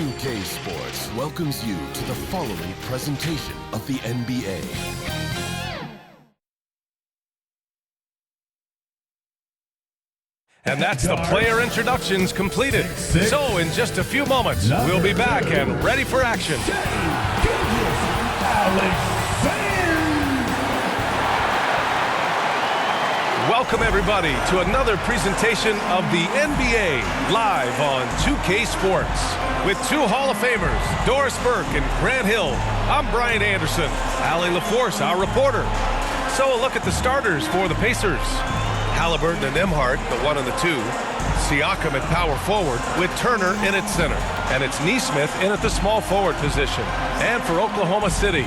2K Sports welcomes you to the following presentation of the NBA. And that's the player introductions completed. So in just a few moments, we'll be back and ready for action. Welcome everybody to another presentation of the NBA live on 2K Sports. With two Hall of Famers, Doris Burke and Grant Hill, I'm Brian Anderson. Allie LaForce, our reporter. So a look at the starters for the Pacers. Halliburton and Nembhard, the 1 and the 2. Siakam at power forward with Turner in at center. And it's Nesmith in at the small forward position. And for Oklahoma City,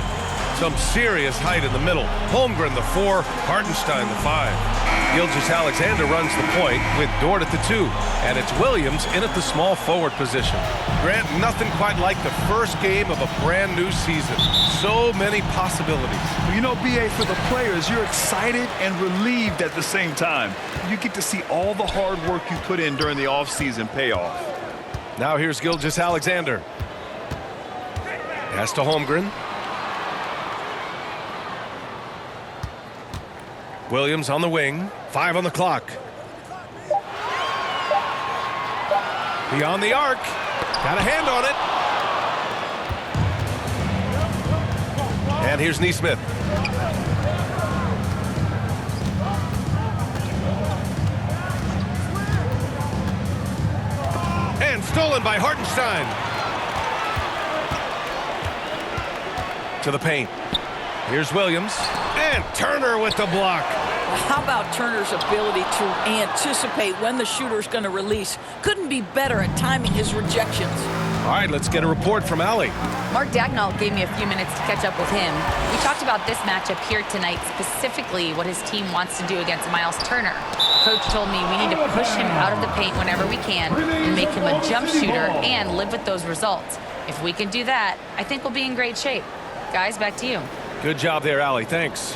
some serious height in the middle. Holmgren, the 4, Hartenstein, the 5. Gilgeous-Alexander runs the point with Dort at the 2. And it's Williams in at the small forward position. Grant, nothing quite like the first game of a brand new season. So many possibilities. You know, B.A., for the players, you're excited and relieved at the same time. You get to see all the hard work you put in during the offseason pay off. Now here's Gilgeous-Alexander. Pass to Holmgren. Williams on the wing. 5 on the clock. Beyond the arc. Got a hand on it. And here's Nesmith. And stolen by Hartenstein. To the paint. Here's Williams. And Turner with the block. How about Turner's ability to anticipate when the shooter's going to release? Couldn't be better at timing his rejections. All right, let's get a report from Allie. Mark Dagnall gave me a few minutes to catch up with him. We talked about this matchup here tonight, specifically what his team wants to do against Miles Turner. Coach told me we need to push him out of the paint whenever we can and make him a jump shooter and live with those results. If we can do that, I think we'll be in great shape. Guys, back to you. Good job there, Allie. Thanks.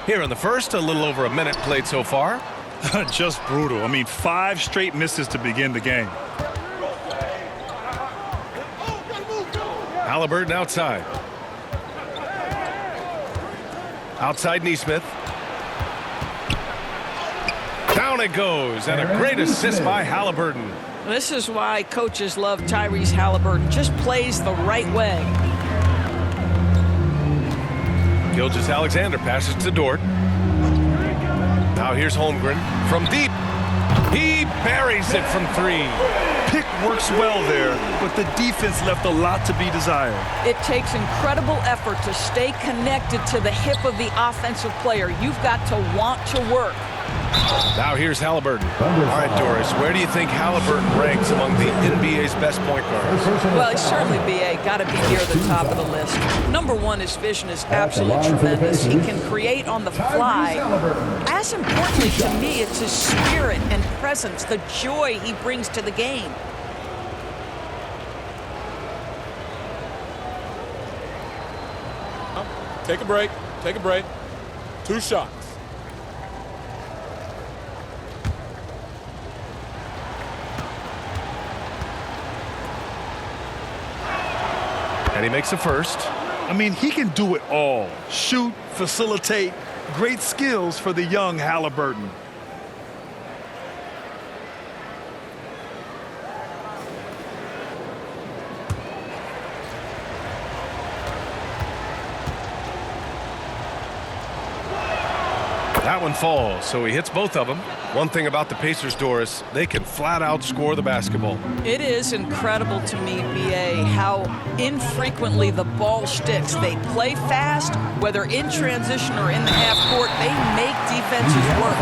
Here in the first, a little over a minute played so far. Just brutal. I mean, 5 straight misses to begin the game. Halliburton outside. Outside Nesmith. Down it goes, and a great assist by Halliburton. This is why coaches love Tyrese Halliburton. Just plays the right way. Gilgeous-Alexander passes to Dort. Now here's Holmgren from deep. He buries it from 3. Pick works well there, but the defense left a lot to be desired. It takes incredible effort to stay connected to the hip of the offensive player. You've got to want to work. Now here's Halliburton. All right, Doris, where do you think Halliburton ranks among the NBA's best point guards? Well, he's certainly, B.A., got to be near the top of the list. Number one, his vision is absolutely tremendous. He can create on the fly. As importantly to me, it's his spirit and presence, the joy he brings to the game. Take a break. Take a break. 2 shots. And he makes a first. I mean, he can do it all. Shoot, facilitate, great skills for the young Halliburton. That one falls, so he hits both of them. One thing about the Pacers, Doris, they can flat out score the basketball. It is incredible to me, B.A., how infrequently the ball sticks. They play fast, whether in transition or in the half court. They make defenses work.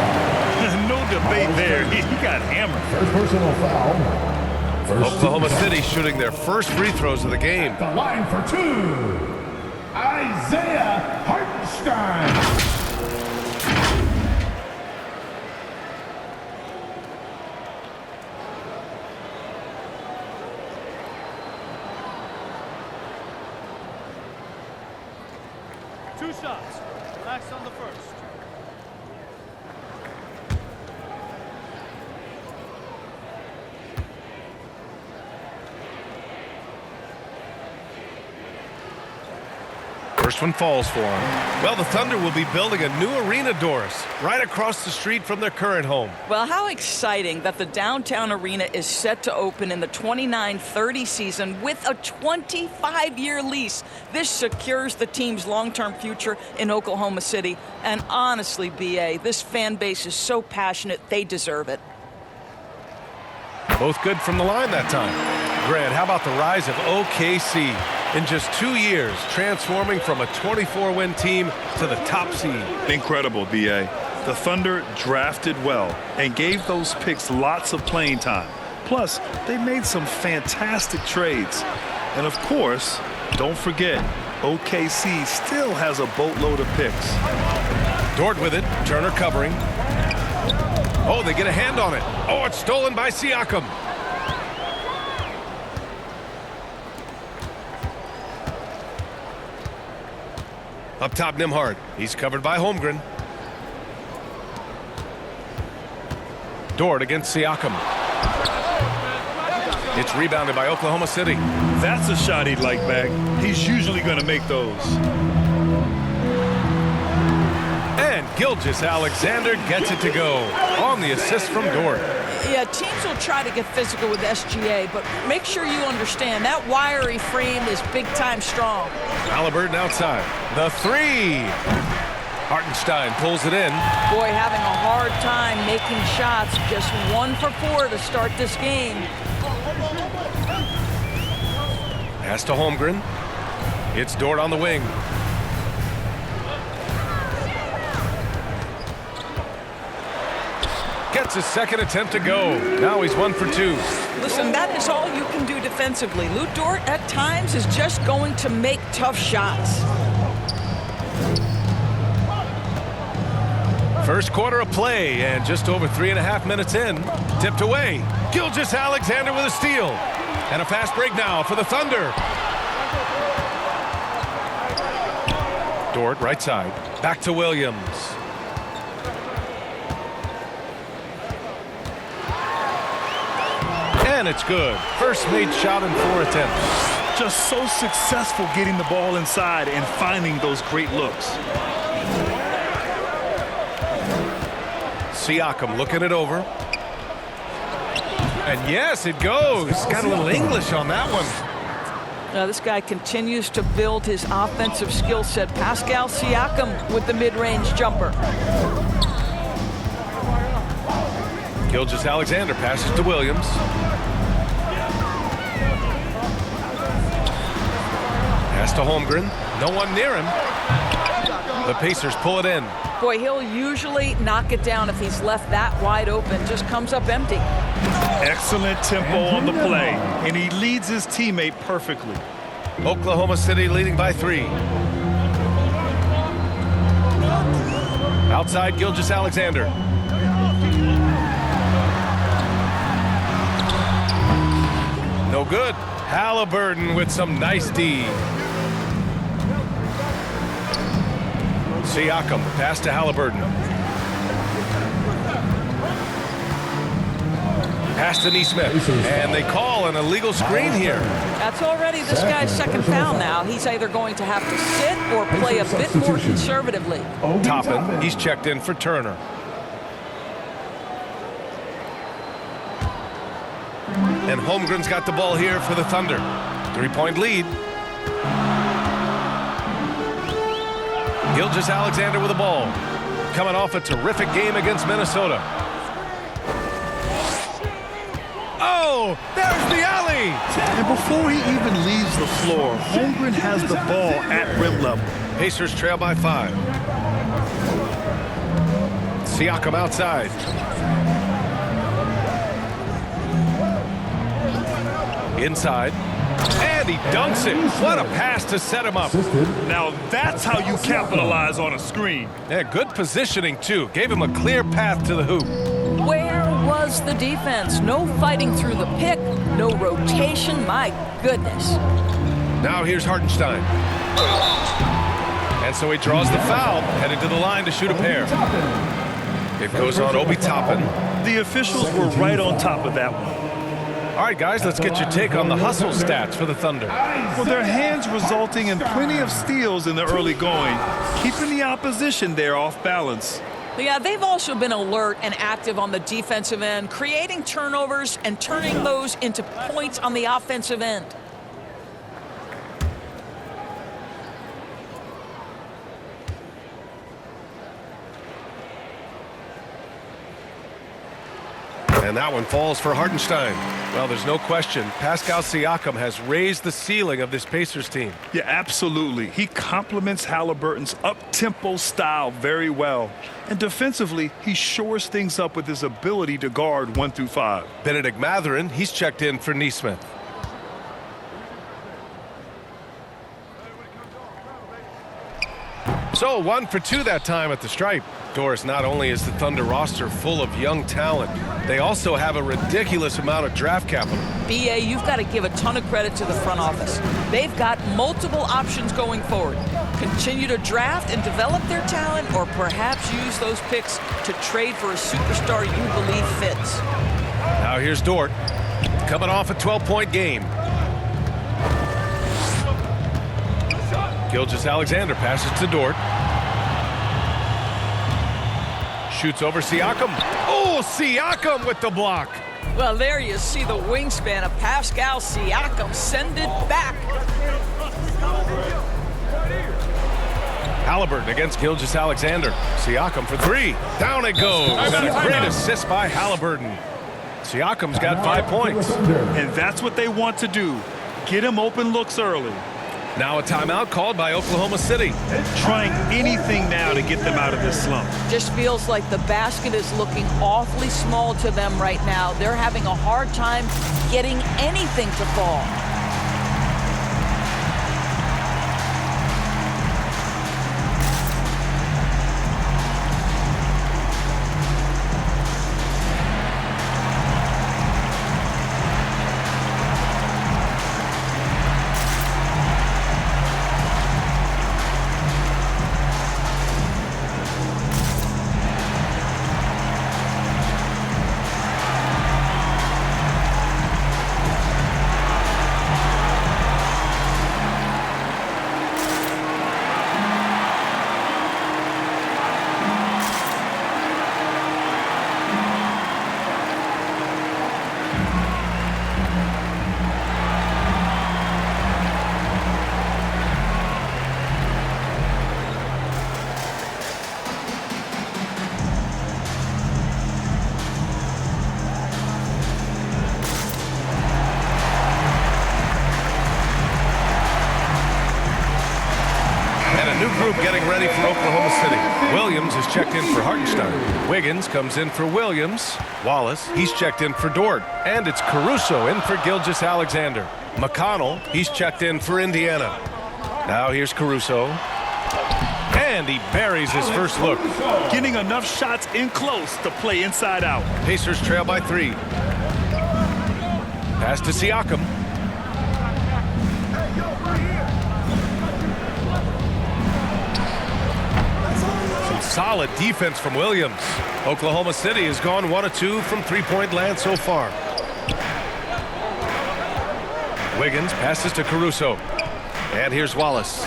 No debate there. He got hammered. First personal foul. Oklahoma City shooting their first free throws of the game. The line for 2. Isaiah Hartenstein. Two shots. Relax on the first. First one falls for him. Well, the Thunder will be building a new arena, Doris, right across the street from their current home. Well, how exciting that the downtown arena is set to open in the 29-30 season with a 25-year lease. This secures the team's long-term future in Oklahoma City. And honestly, B.A., this fan base is so passionate, they deserve it. Both good from the line that time. Grant, how about the rise of OKC? In just 2 years, transforming from a 24-win team to the top seed. Incredible, B.A. The Thunder drafted well and gave those picks lots of playing time. Plus, they made some fantastic trades. And of course, don't forget, OKC still has a boatload of picks. Dort with it, Turner covering. Oh, they get a hand on it. Oh, it's stolen by Siakam. Up top, Nembhard. He's covered by Holmgren. Dort against Siakam. It's rebounded by Oklahoma City. That's a shot he'd like back. He's usually going to make those. And Gilgeous-Alexander gets it to go on the assist from Dort. Yeah, teams will try to get physical with SGA, but make sure you understand that wiry frame is big-time strong. Halliburton outside. The three. Hartenstein pulls it in. Boy, having a hard time making shots. Just 1 for 4 to start this game. Pass to Holmgren. It's Dort on the wing. Gets his second attempt to go. Now he's 1 for 2. Listen, that is all you can do defensively. Lou Dort, at times, is just going to make tough shots. First quarter of play, and just over 3.5 minutes in. Tipped away. Gilgeous-Alexander with a steal. And a fast break now for the Thunder. Dort, right side. Back to Williams. And it's good. First made shot in 4 attempts. Just so successful getting the ball inside and finding those great looks. Siakam looking it over. And yes, it goes. Got a little English on that one. Now this guy continues to build his offensive skill set. Pascal Siakam with the mid-range jumper. Gilgeous-Alexander passes to Williams. Pass to Holmgren. No one near him. The Pacers pull it in. Boy, he'll usually knock it down if he's left that wide open. Just comes up empty. Excellent tempo on the play, and he leads his teammate perfectly. Oklahoma City leading by 3. Outside, Gilgeous-Alexander. No good. Halliburton with some nice D. Siakam, pass to Halliburton. Pass to Nesmith. And they call an illegal screen here. That's already this guy's second foul now. He's either going to have to sit or play a bit more conservatively. Toppin, he's checked in for Turner. And Holmgren's got the ball here for the Thunder. 3-point lead. Gilgeous-Alexander with the ball. Coming off a terrific game against Minnesota. Oh, there's the alley! And before he even leaves the floor, Holmgren has the ball at rim level. Pacers trail by 5. Siakam outside. Inside. And he dunks it. What a pass to set him up. Now that's how you capitalize on a screen. Yeah, good positioning, too. Gave him a clear path to the hoop. Where was the defense? No fighting through the pick, no rotation. My goodness. Now here's Hartenstein. And so he draws the foul, headed to the line to shoot a pair. It goes on Obi Toppin. The officials were right on top of that one. All right, guys, let's get your take on the hustle stats for the Thunder. Well, their hands resulting in plenty of steals in the early going, keeping the opposition there off balance. Yeah, they've also been alert and active on the defensive end, creating turnovers and turning those into points on the offensive end. And that one falls for Hartenstein. Well, there's no question. Pascal Siakam has raised the ceiling of this Pacers team. Yeah, absolutely. He complements Halliburton's up-tempo style very well. And defensively, he shores things up with his ability to guard 1 through 5. Benedict Mathurin, he's checked in for Neesmith. So 1 for 2 that time at the stripe. Doris, not only is the Thunder roster full of young talent, they also have a ridiculous amount of draft capital. BA, you've got to give a ton of credit to the front office. They've got multiple options going forward. Continue to draft and develop their talent, or perhaps use those picks to trade for a superstar you believe fits. Now here's Dort, coming off a 12-point game. Gilgeous-Alexander passes to Dort. Shoots over Siakam. Oh, Siakam with the block. Well, there you see the wingspan of Pascal Siakam. Send it back. Halliburton against Gilgeous-Alexander. Siakam for 3. Down it goes. And a great assist by Halliburton. Siakam's got 5 points. And that's what they want to do. Get him open looks early. Now a timeout called by Oklahoma City. Trying anything now to get them out of this slump. Just feels like the basket is looking awfully small to them right now. They're having a hard time getting anything to fall. Getting ready for Oklahoma City. Williams is checked in for Hartenstein. Wiggins comes in for Williams. Wallace, he's checked in for Dort. And it's Caruso in for Gilgeous-Alexander. McConnell, he's checked in for Indiana. Now here's Caruso. And he buries his first look. Getting enough shots in close to play inside out. Pacers trail by 3. Pass to Siakam. Solid defense from Williams. Oklahoma City has gone 1 of 2 from three-point land so far. Wiggins passes to Caruso. And here's Wallace.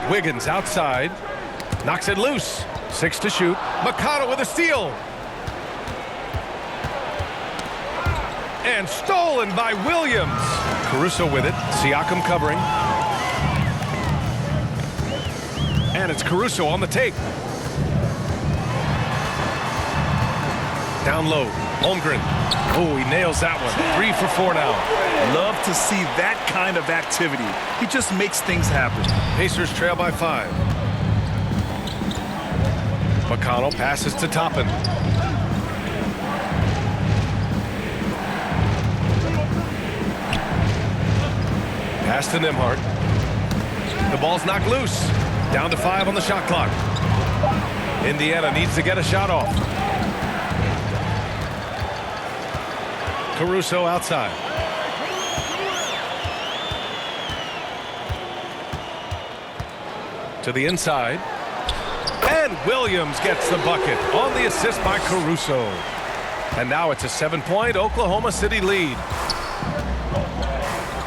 Wiggins outside. Knocks it loose. 6 to shoot. McConnell with a steal. And stolen by Williams. Caruso with it. Siakam covering. And it's Caruso on the take. Down low. Holmgren. Oh, he nails that one. 3 for 4 now. Love to see that kind of activity. He just makes things happen. Pacers trail by 5. McConnell passes to Toppin. Pass to Nembhard. The ball's knocked loose. Down to 5 on the shot clock. Indiana needs to get a shot off. Caruso outside. To the inside. And Williams gets the bucket on the assist by Caruso. And now it's a 7-point Oklahoma City lead.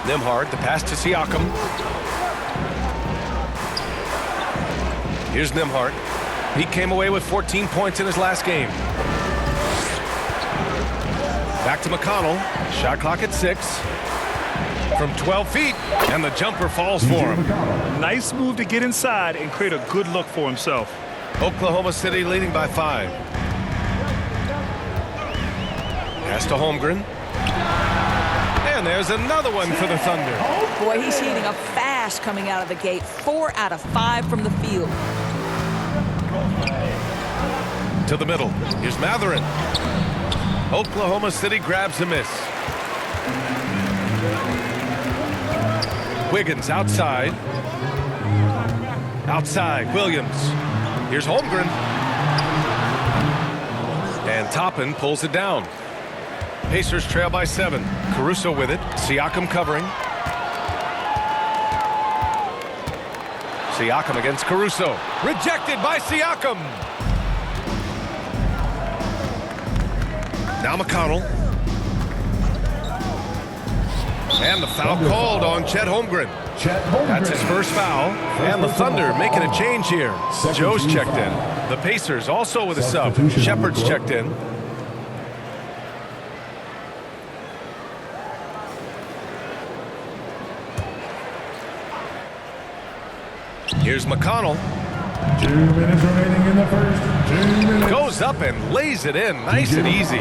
Nembhard, the pass to Siakam. Here's Nembhard. He came away with 14 points in his last game. Back to McConnell. Shot clock at 6. From 12 feet, and the jumper falls for him. Nice move to get inside and create a good look for himself. Oklahoma City leading by 5. Pass to Holmgren. And there's another one for the Thunder. Boy, he's heating up fast coming out of the gate. 4 out of 5 from the field. To the middle. Here's Mathurin. Oklahoma City grabs a miss. Wiggins outside. Outside, Williams. Here's Holmgren. And Toppin pulls it down. Pacers trail by 7. Caruso with it. Siakam covering. Siakam against Caruso. Rejected by Siakam. Now McConnell. And the foul called on Chet Holmgren. That's his first foul. And the Thunder making a change here. Joe's checked in. The Pacers also with a sub. Shepard's checked in. Here's McConnell. 2 minutes remaining in the first. 2 minutes. Goes up and lays it in. Nice and easy.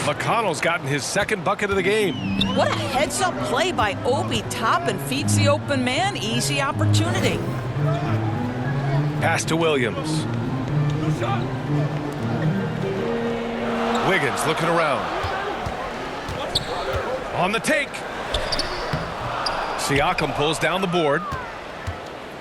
McConnell's gotten his second bucket of the game. What a heads-up play by Obi Toppin. Feeds the open man. Easy opportunity. Pass to Williams. Wiggins looking around. On the take. Siakam pulls down the board.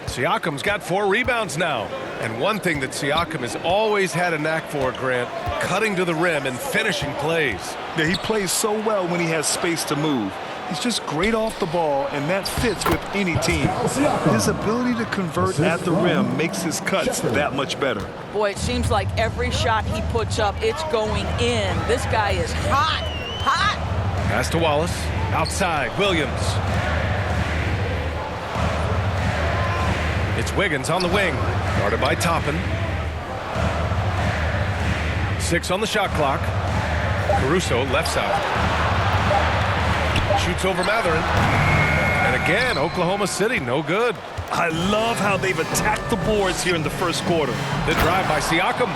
Siakam's got 4 rebounds now. And one thing that Siakam has always had a knack for, Grant, cutting to the rim and finishing plays. Yeah, he plays so well when he has space to move. He's just great off the ball, and that fits with any team. His ability to convert at the rim makes his cuts that much better. Boy, it seems like every shot he puts up, it's going in. This guy is hot, hot. Pass to Wallace. Outside, Williams. It's Wiggins on the wing. Guarded by Toppin. 6 on the shot clock. Caruso left side. Shoots over Mathurin. And again, Oklahoma City, no good. I love how they've attacked the boards here in the first quarter. The drive by Siakam.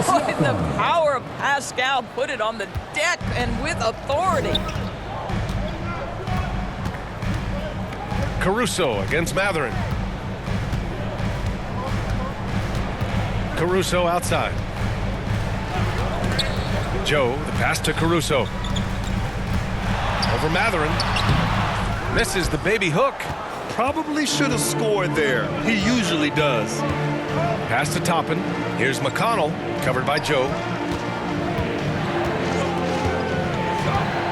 Boy, the power of Pascal put it on the deck and with authority. Caruso against Mathurin. Caruso outside. Joe, the pass to Caruso. Over Mathurin. Misses the baby hook. Probably should have scored there. He usually does. Pass to Toppin. Here's McConnell, covered by Joe.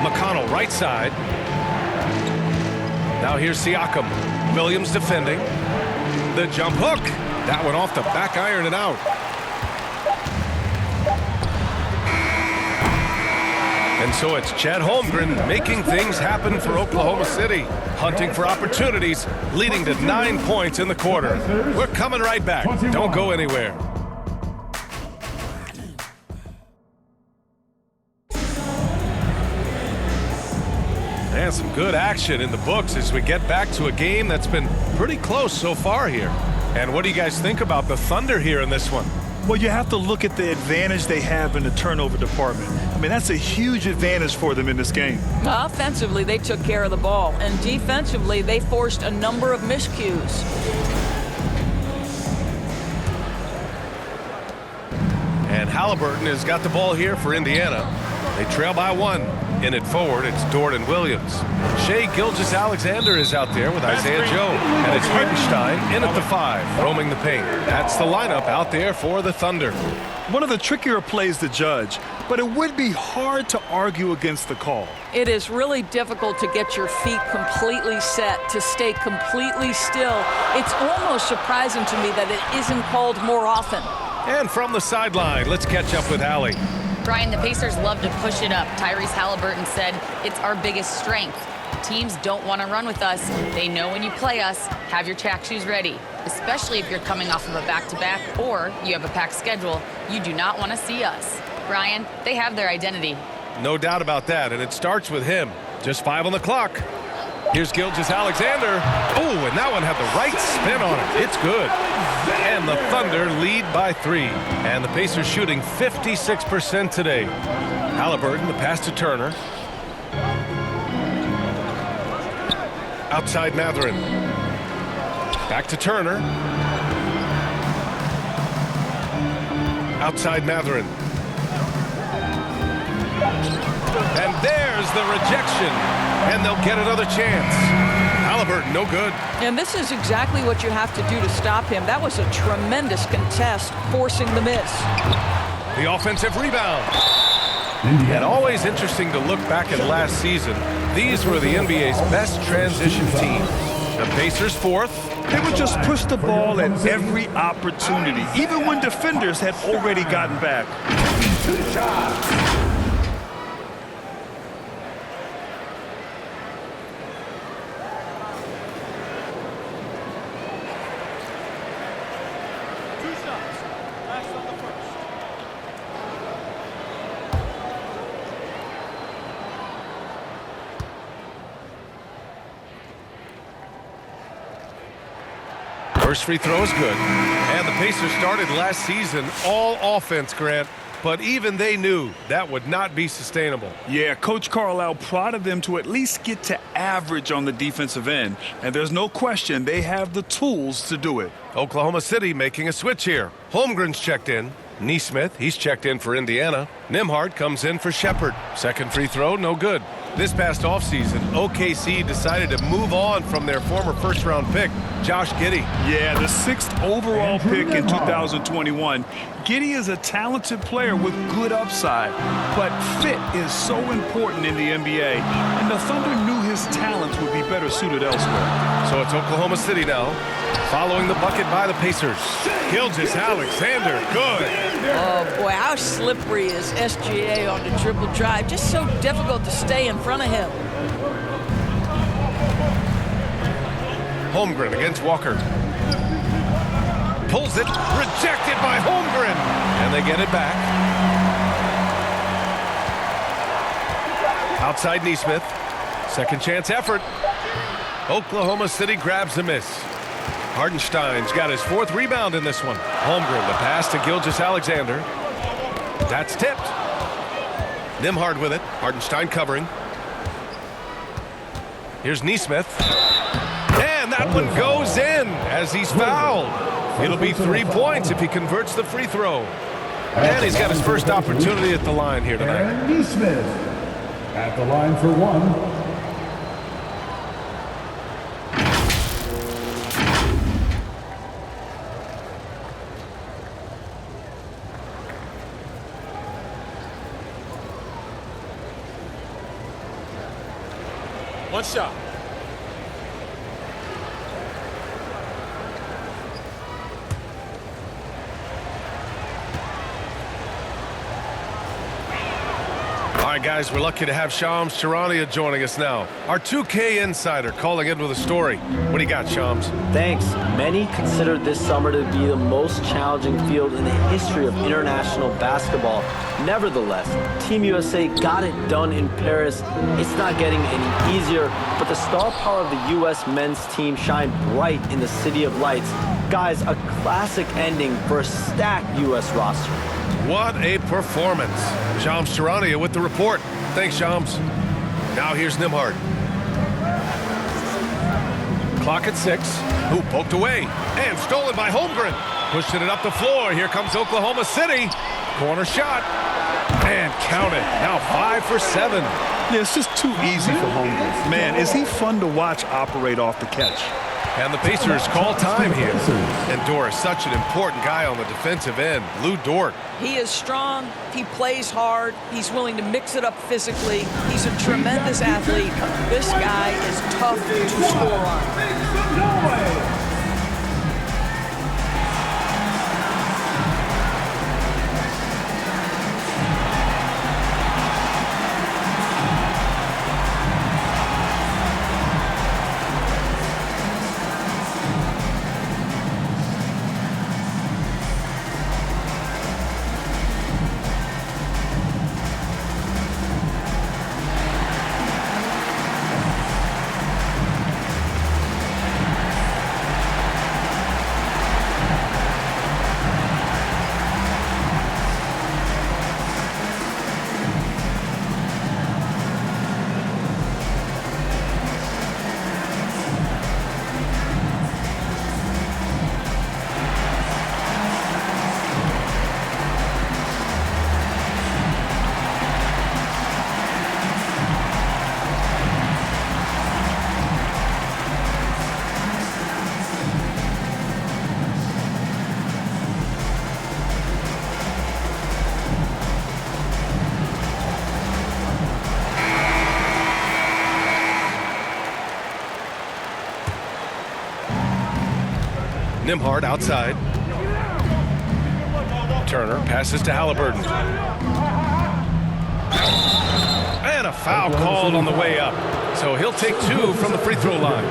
McConnell right side. Now here's Siakam. Williams defending. The jump hook. That one off the back iron and out. And so it's Chet Holmgren making things happen for Oklahoma City. Hunting for opportunities, leading to 9 points in the quarter. We're coming right back. Don't go anywhere. And some good action in the books as we get back to a game that's been pretty close so far here. And what do you guys think about the Thunder here in this one? Well, you have to look at the advantage they have in the turnover department. I mean, that's a huge advantage for them in this game. Offensively, they took care of the ball. And defensively, they forced a number of miscues. And Halliburton has got the ball here for Indiana. They trail by 1. In it forward, it's Dort and Williams. Shai Gilgeous-Alexander is out there with Isaiah Joe. And it's Hartenstein in at the 5, roaming the paint. That's the lineup out there for the Thunder. One of the trickier plays to judge, but it would be hard to argue against the call. It is really difficult to get your feet completely set, to stay completely still. It's almost surprising to me that it isn't called more often. And from the sideline, let's catch up with Hallie. Brian, the Pacers love to push it up. Tyrese Halliburton said, it's our biggest strength. Teams don't want to run with us. They know when you play us, have your track shoes ready, especially if you're coming off of a back-to-back or you have a packed schedule. You do not want to see us. Brian, they have their identity. No doubt about that, and it starts with him. Just 5 on the clock. Here's Gilgeous-Alexander. Oh, and that one had the right spin on it. It's good. And the Thunder lead by 3. And the Pacers shooting 56% today. Halliburton, the pass to Turner. Outside Mathurin. Back to Turner. Outside Mathurin. And there's the rejection. And they'll get another chance. Halliburton, no good. And this is exactly what you have to do to stop him. That was a tremendous contest, forcing the miss. The offensive rebound. And always interesting to look back at last season. These were the NBA's best transition team. The Pacers 4th. They would just push the ball at every opportunity, even when defenders had already gotten back. 2 shots. First free throw is good. And the Pacers started last season all offense, Grant. But even they knew that would not be sustainable. Yeah, Coach Carlisle prodded them to at least get to average on the defensive end. And there's no question they have the tools to do it. Oklahoma City making a switch here. Holmgren's checked in. Neesmith, he's checked in for Indiana. Nembhard comes in for Shepherd. Second free throw, no good. This past offseason, OKC decided to move on from their former first-round pick, Josh Giddey. Yeah, the 6th overall pick in 2021. Giddey is a talented player with good upside, but fit is so important in the NBA, and the Thunder knew his talents would be better suited elsewhere. So it's Oklahoma City now, following the bucket by the Pacers. Gilgeous-Alexander, good. Oh, boy, how slippery is SGA on the triple drive. Just so difficult to stay in front of him. Holmgren against Walker. Pulls it, rejected by Holmgren. And they get it back. Outside Neesmith. Second chance effort. Oklahoma City grabs the miss. Hardenstein's got his 4th rebound in this one. Holmgren, the pass to Gilgeous-Alexander. That's tipped. Nembhard with it. Hardenstein covering. Here's Neesmith. And that one goes in as he's fouled. It'll be 3 points if he converts the free throw. And he's got his first opportunity at the line here tonight. And Neesmith at the line for 1. One shot. All right, guys, we're lucky to have Shams Charania joining us now. Our 2K insider calling in with a story. What do you got, Shams? Thanks. Many consider this summer to be the most challenging field in the history of international basketball. Nevertheless, Team USA got it done in Paris. It's not getting any easier, but the star power of the U.S. men's team shined bright in the City of Lights. Guys, a classic ending for a stacked U.S. roster. What a performance. Shams Charania with the report. Thanks, Shams. Now here's Nembhard. Clock at 6. Ooh, poked away. And stolen by Holmgren. Pushing it up the floor. Here comes Oklahoma City. Corner shot. And count it. Now 5 for 7. Yeah, it's just too easy for Holmgren. Man, is he fun to watch operate off the catch. And the Pacers call time here. And Dort is such an important guy on the defensive end. Lou Dort. He is strong. He plays hard. He's willing to mix it up physically. He's a tremendous athlete. This guy is tough to score on. Nembhard outside. Turner passes to Halliburton. And a foul called on the way up. So he'll take 2 from the free throw line.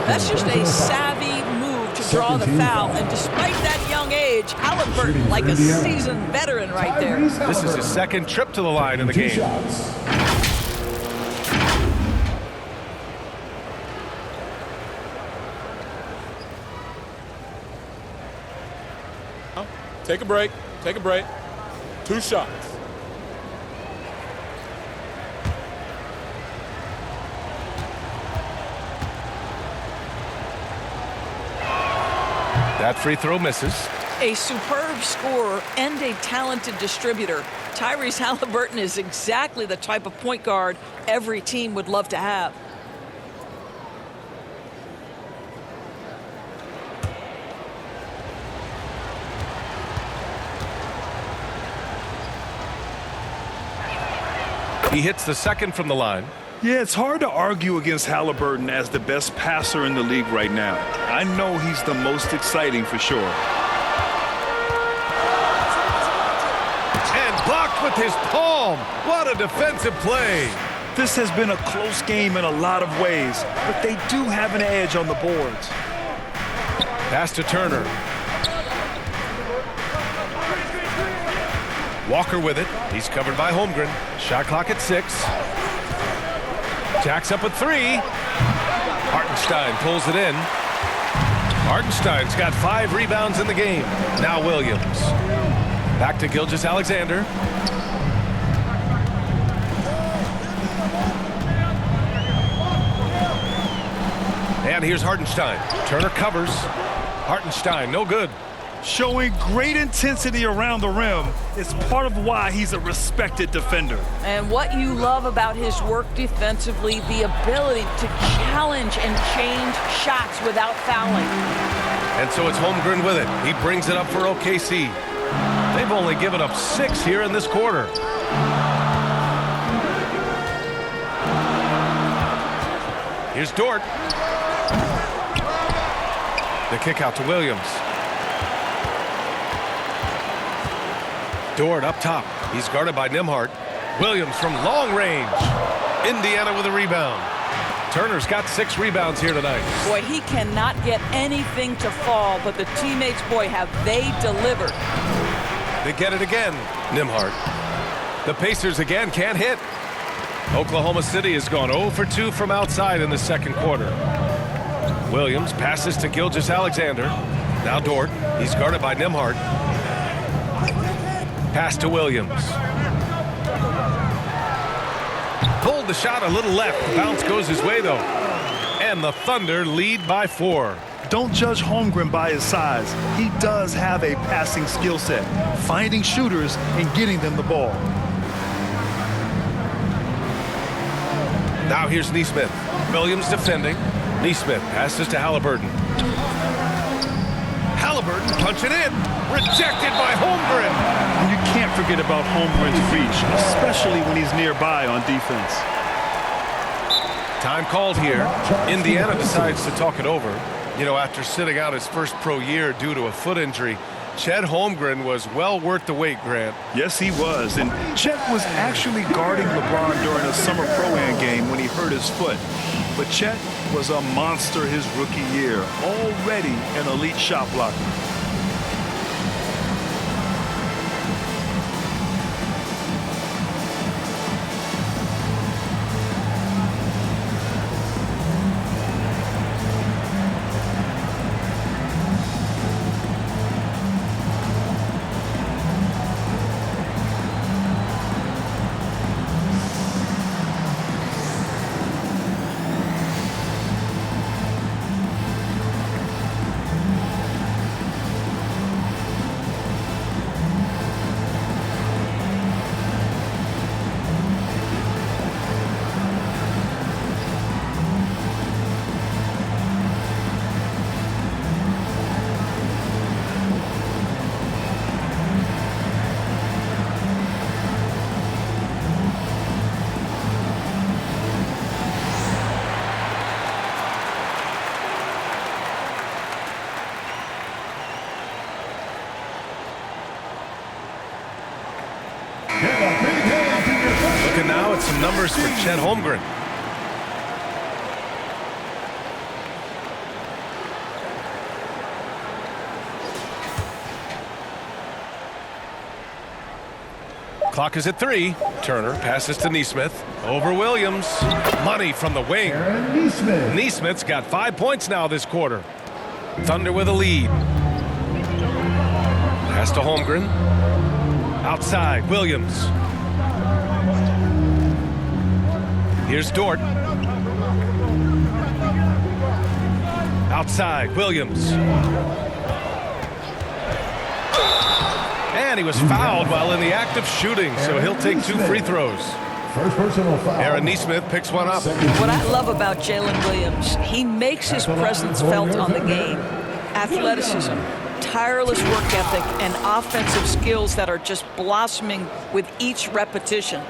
That's just a savvy move to draw the foul. And despite that young age, Halliburton like a seasoned veteran right there. This is his second trip to the line in the game. Take a break. Take a break. 2 shots. That free throw misses. A superb scorer and a talented distributor. Tyrese Halliburton is exactly the type of point guard every team would love to have. He hits the second from the line. Yeah, it's hard to argue against Halliburton as the best passer in the league right now. I know he's the most exciting for sure. And blocked with his palm. What a defensive play. This has been a close game in a lot of ways, but they do have an edge on the boards. Pass to Turner. Walker with it. He's covered by Holmgren. Shot clock at 6. Jacks up a 3. Hartenstein pulls it in. Hartenstein's got 5 rebounds in the game. Now Williams. Back to Gilgeous-Alexander. And here's Hartenstein. Turner covers. Hartenstein, no good. Showing great intensity around the rim is part of why he's a respected defender. And what you love about his work defensively, the ability to challenge and change shots without fouling. And so it's Holmgren with it. He brings it up for OKC. They've only given up 6 here in this quarter. Here's Dort. The kick out to Williams. Dort up top. He's guarded by Nembhard. Williams from long range. Indiana with a rebound. Turner's got 6 rebounds here tonight. Boy, he cannot get anything to fall, but the teammates, boy, have they delivered. They get it again. Nembhard. The Pacers again can't hit. Oklahoma City has gone 0 for 2 from outside in the second quarter. Williams passes to Gilgeous-Alexander. Now Dort. He's guarded by Nembhard. Pass to Williams. Pulled the shot a little left. The bounce goes his way, though. And the Thunder lead by 4. Don't judge Holmgren by his size. He does have a passing skill set, finding shooters and getting them the ball. Now here's Nesmith. Williams defending. Nesmith passes to Halliburton. Halliburton punching in. Rejected by Holmgren. And you can't forget about Holmgren's reach, especially when he's nearby on defense. Time called here. Indiana decides to talk it over. You know, after sitting out his first pro year due to a foot injury, Chet Holmgren was well worth the wait, Grant. Yes, he was. And Chet was actually guarding LeBron during a summer pro-am game when he hurt his foot. But Chet was a monster his rookie year, already an elite shot blocker. numbers for Chet Holmgren. Clock is at 3. Turner passes to Neesmith. Over Williams. Money from the wing. Neesmith's got 5 points now this quarter. Thunder with a lead. Pass to Holmgren. Outside, Williams. Here's Dort. Outside, Williams. And he was fouled while in the act of shooting, so he'll take 2 free throws. First personal foul. Aaron Neesmith picks one up. What I love about Jalen Williams, he makes his presence felt on the game. Athleticism, tireless work ethic, and offensive skills that are just blossoming with each repetition.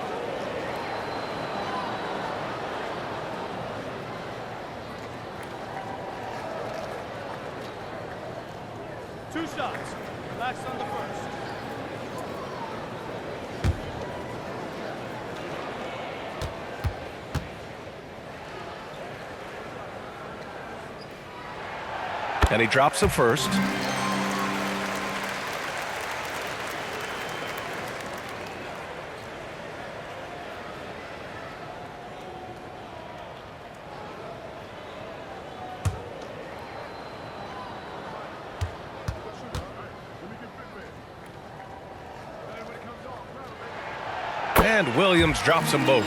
Two shots. Relax on the first. And he drops the first. And Williams drops them both.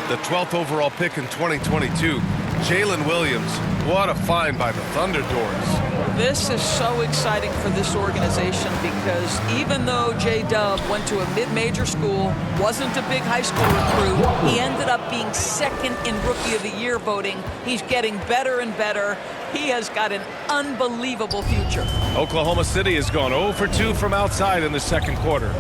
The 12th overall pick in 2022. Jalen Williams, what a find by the Thunder Doors. This is so exciting for this organization because even though J-Dub went to a mid-major school, wasn't a big high school recruit, he ended up being second in Rookie of the Year voting. He's getting better and better. He has got an unbelievable future. Oklahoma City has gone 0 for 2 from outside in the second quarter.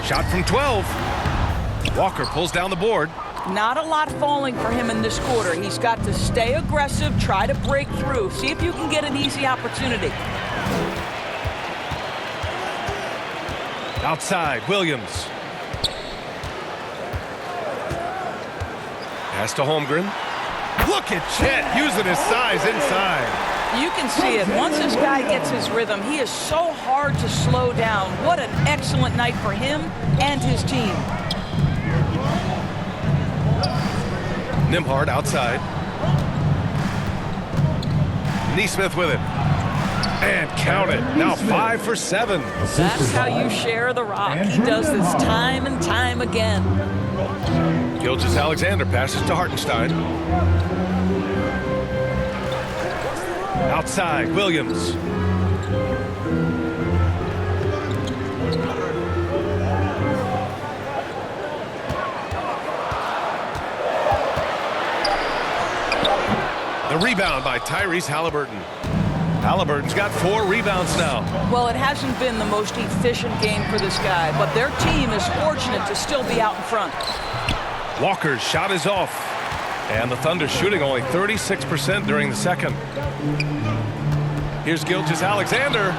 Shot from 12. Walker pulls down the board. Not a lot falling for him in this quarter. He's got to stay aggressive, try to break through. See if you can get an easy opportunity. Outside, Williams. Pass to Holmgren. Look at Chet using his size inside. You can see it. Once this guy gets his rhythm, he is so hard to slow down. What an excellent night for him and his team. Nimhard outside. Neesmith with it. And count it. Now 5 for 7. That's how you share the rock. He does this time and time again. Gilgeous-Alexander passes to Hartenstein. Outside, Williams. The rebound by Tyrese Halliburton. Halliburton's got 4 rebounds now. Well, it hasn't been the most efficient game for this guy, but their team is fortunate to still be out in front. Walker's shot is off. And the Thunder shooting only 36% during the second. Here's Gilgeous-Alexander.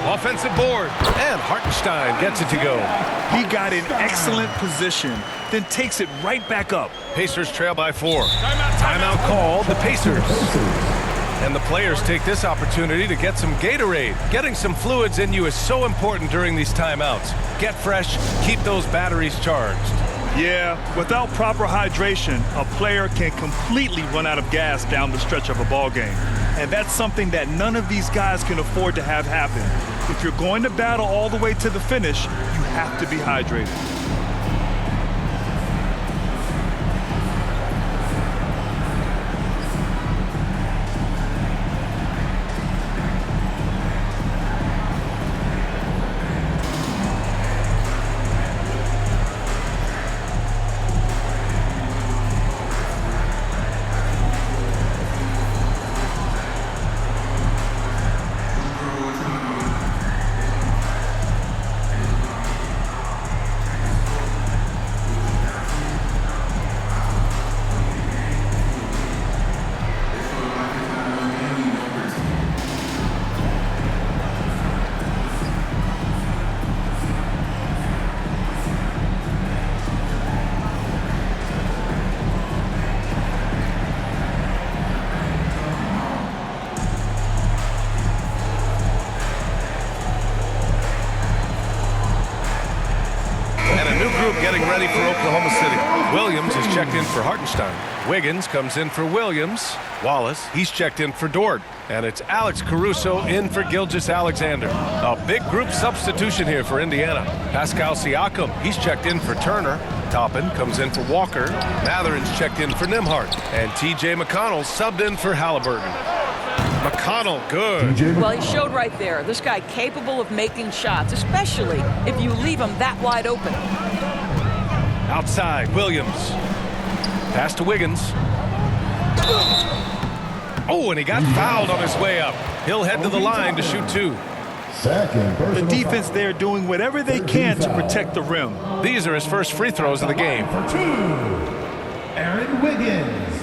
Offensive board. And Hartenstein gets it to go. He got in excellent position, then takes it right back up. Pacers trail by 4. Timeout called the Pacers. And the players take this opportunity to get some Gatorade. Getting some fluids in you is so important during these timeouts. Get fresh, keep those batteries charged. Yeah, without proper hydration, a player can completely run out of gas down the stretch of a ball game. And that's something that none of these guys can afford to have happen. If you're going to battle all the way to the finish, you have to be hydrated. ready for Oklahoma City. Williams is checked in for Hartenstein. Wiggins comes in for Williams. Wallace, he's checked in for Dort. And it's Alex Caruso in for Gilgeous-Alexander. A big group substitution here for Indiana. Pascal Siakam, he's checked in for Turner. Toppin comes in for Walker. Matherin's checked in for Nembhard. And T.J. McConnell subbed in for Halliburton. McConnell, good. Well, he showed right there. This guy capable of making shots, especially if you leave him that wide open. Outside, Williams. Pass to Wiggins. Oh, and he got fouled on his way up. He'll head to the line to shoot two. The defense there doing whatever they can to protect the rim. These are his first free throws of the game. For two, Aaron Wiggins.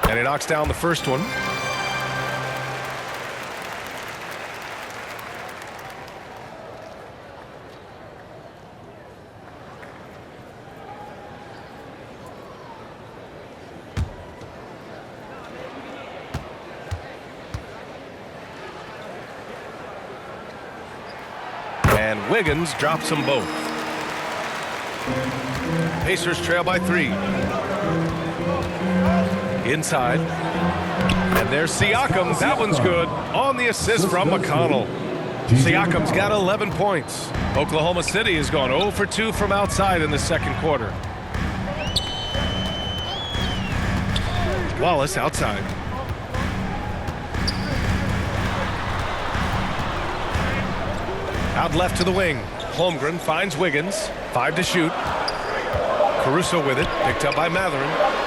And he knocks down the first one. And Wiggins drops them both. Pacers trail by 3. Inside. And there's Siakam. That one's good. On the assist from McConnell. Siakam's got 11 points. Oklahoma City has gone 0 for 2 from outside in the second quarter. Wallace outside. Out left to the wing. Holmgren finds Wiggins. 5 to shoot. Caruso with it. Picked up by Matherin.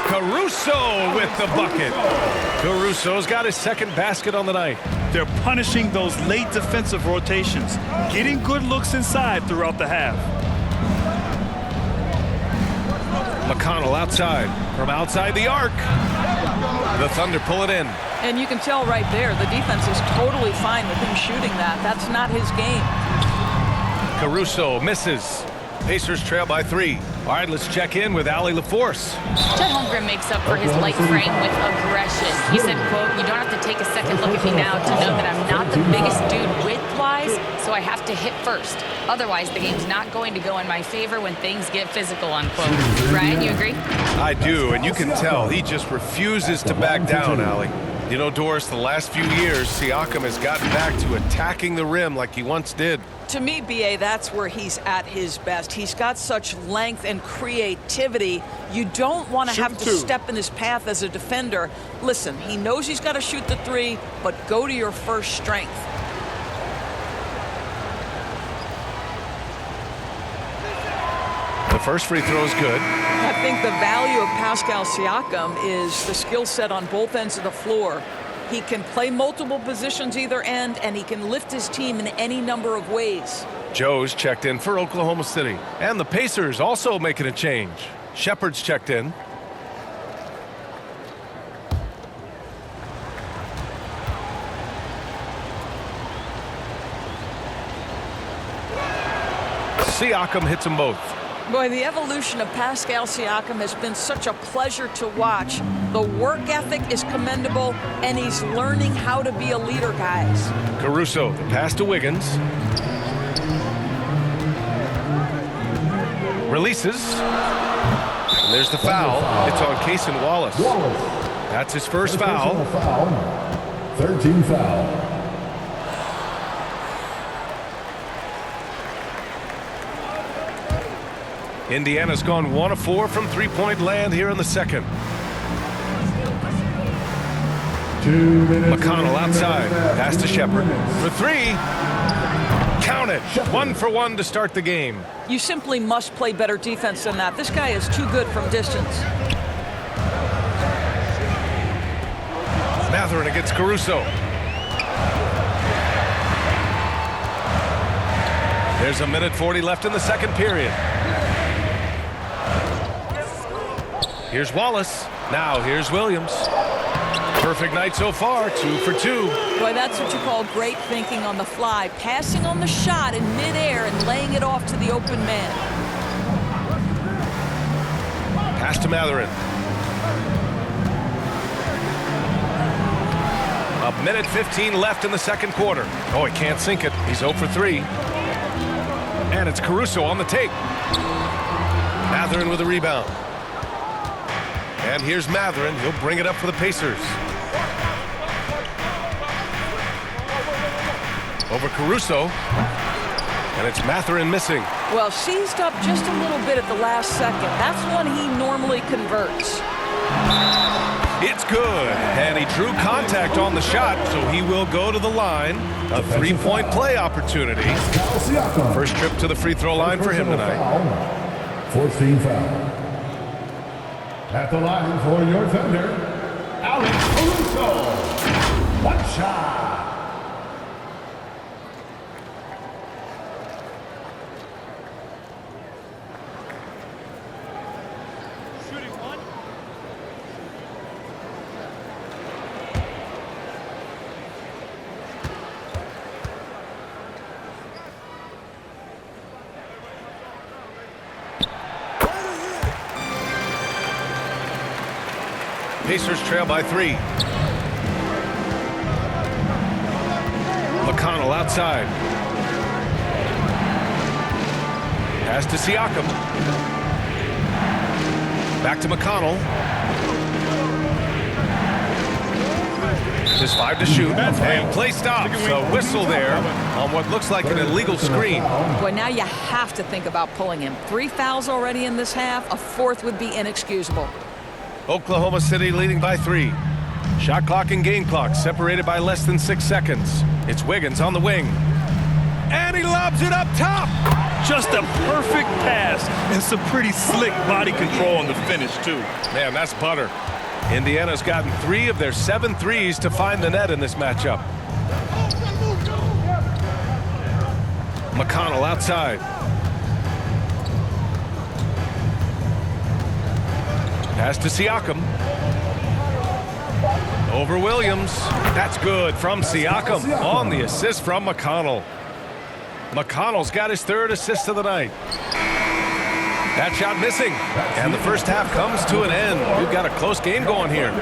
Caruso with the bucket. Caruso's got his second basket on the night. They're punishing those late defensive rotations, getting good looks inside throughout the half. McConnell outside. From outside the arc. The Thunder pull it in. And you can tell right there, the defense is totally fine with him shooting that. That's not his game. Caruso misses. Pacers trail by 3. All right, let's check in with Allie LaForce. Chet Holmgren makes up for his light frame with aggression. He said, quote, "You don't have to take a second look at me now to know that I'm not the biggest dude width-wise, so I have to hit first. Otherwise, the game's not going to go in my favor when things get physical," unquote. Ryan, you agree? I do, and you can tell he just refuses to back down, Allie. You know, Doris, the last few years, Siakam has gotten back to attacking the rim like he once did. To me, B.A., that's where he's at his best. He's got such length and creativity. You don't want to have to step in his path as a defender. Listen, he knows he's got to shoot the 3, but go to your first strength. The first free throw is good. I think the value of Pascal Siakam is the skill set on both ends of the floor. He can play multiple positions either end, and he can lift his team in any number of ways. Joe's checked in for Oklahoma City. And the Pacers also making a change. Shepard's checked in. Siakam hits them both. Boy, the evolution of Pascal Siakam has been such a pleasure to watch. The work ethic is commendable, and he's learning how to be a leader, guys. Caruso, the pass to Wiggins. Releases. And there's the foul. It's on Cason Wallace. That's his first foul. 13 foul. Indiana's gone 1 of 4 from three-point land here in the second. 2 minutes. McConnell outside. Pass to Shepard. For 3. Count it. 1 for 1 to start the game. You simply must play better defense than that. This guy is too good from distance. Matherin against Caruso. There's a minute 40 left in the second period. Here's Wallace. Now here's Williams. Perfect night so far, 2 for 2. Boy, that's what you call great thinking on the fly. Passing on the shot in midair and laying it off to the open man. Pass to Matherin. A minute 15 left in the second quarter. Oh, he can't sink it. He's 0 for 3. And it's Caruso on the take. Matherin with a rebound. And here's Matherin. He'll bring it up for the Pacers. Over Caruso. And it's Matherin missing. Well, seized up just a little bit at the last second. That's when he normally converts. It's good. And he drew contact on the shot, so he will go to the line. A three-point play opportunity. First trip to the free throw line for him tonight. 14 foul. At the line for your Thunder, Alex Caruso. One shot. Pacers trail by 3. McConnell outside. Pass to Siakam. Back to McConnell. Just 5 to shoot. And play stops. So whistle there on what looks like an illegal screen. Boy, now you have to think about pulling him. 3 fouls already in this half. A 4th would be inexcusable. Oklahoma City leading by 3. Shot clock and game clock separated by less than 6 seconds. It's Wiggins on the wing. And he lobs it up top. Just a perfect pass and some pretty slick body control on the finish, too. Man, that's butter. Indiana's gotten 3 of their 7 threes to find the net in this matchup. McConnell outside. Pass to Siakam. Over Williams. That's good from Siakam on the assist from McConnell. McConnell's got his 3rd assist of the night. That shot missing. And the first half comes to an end. We've got a close game going here.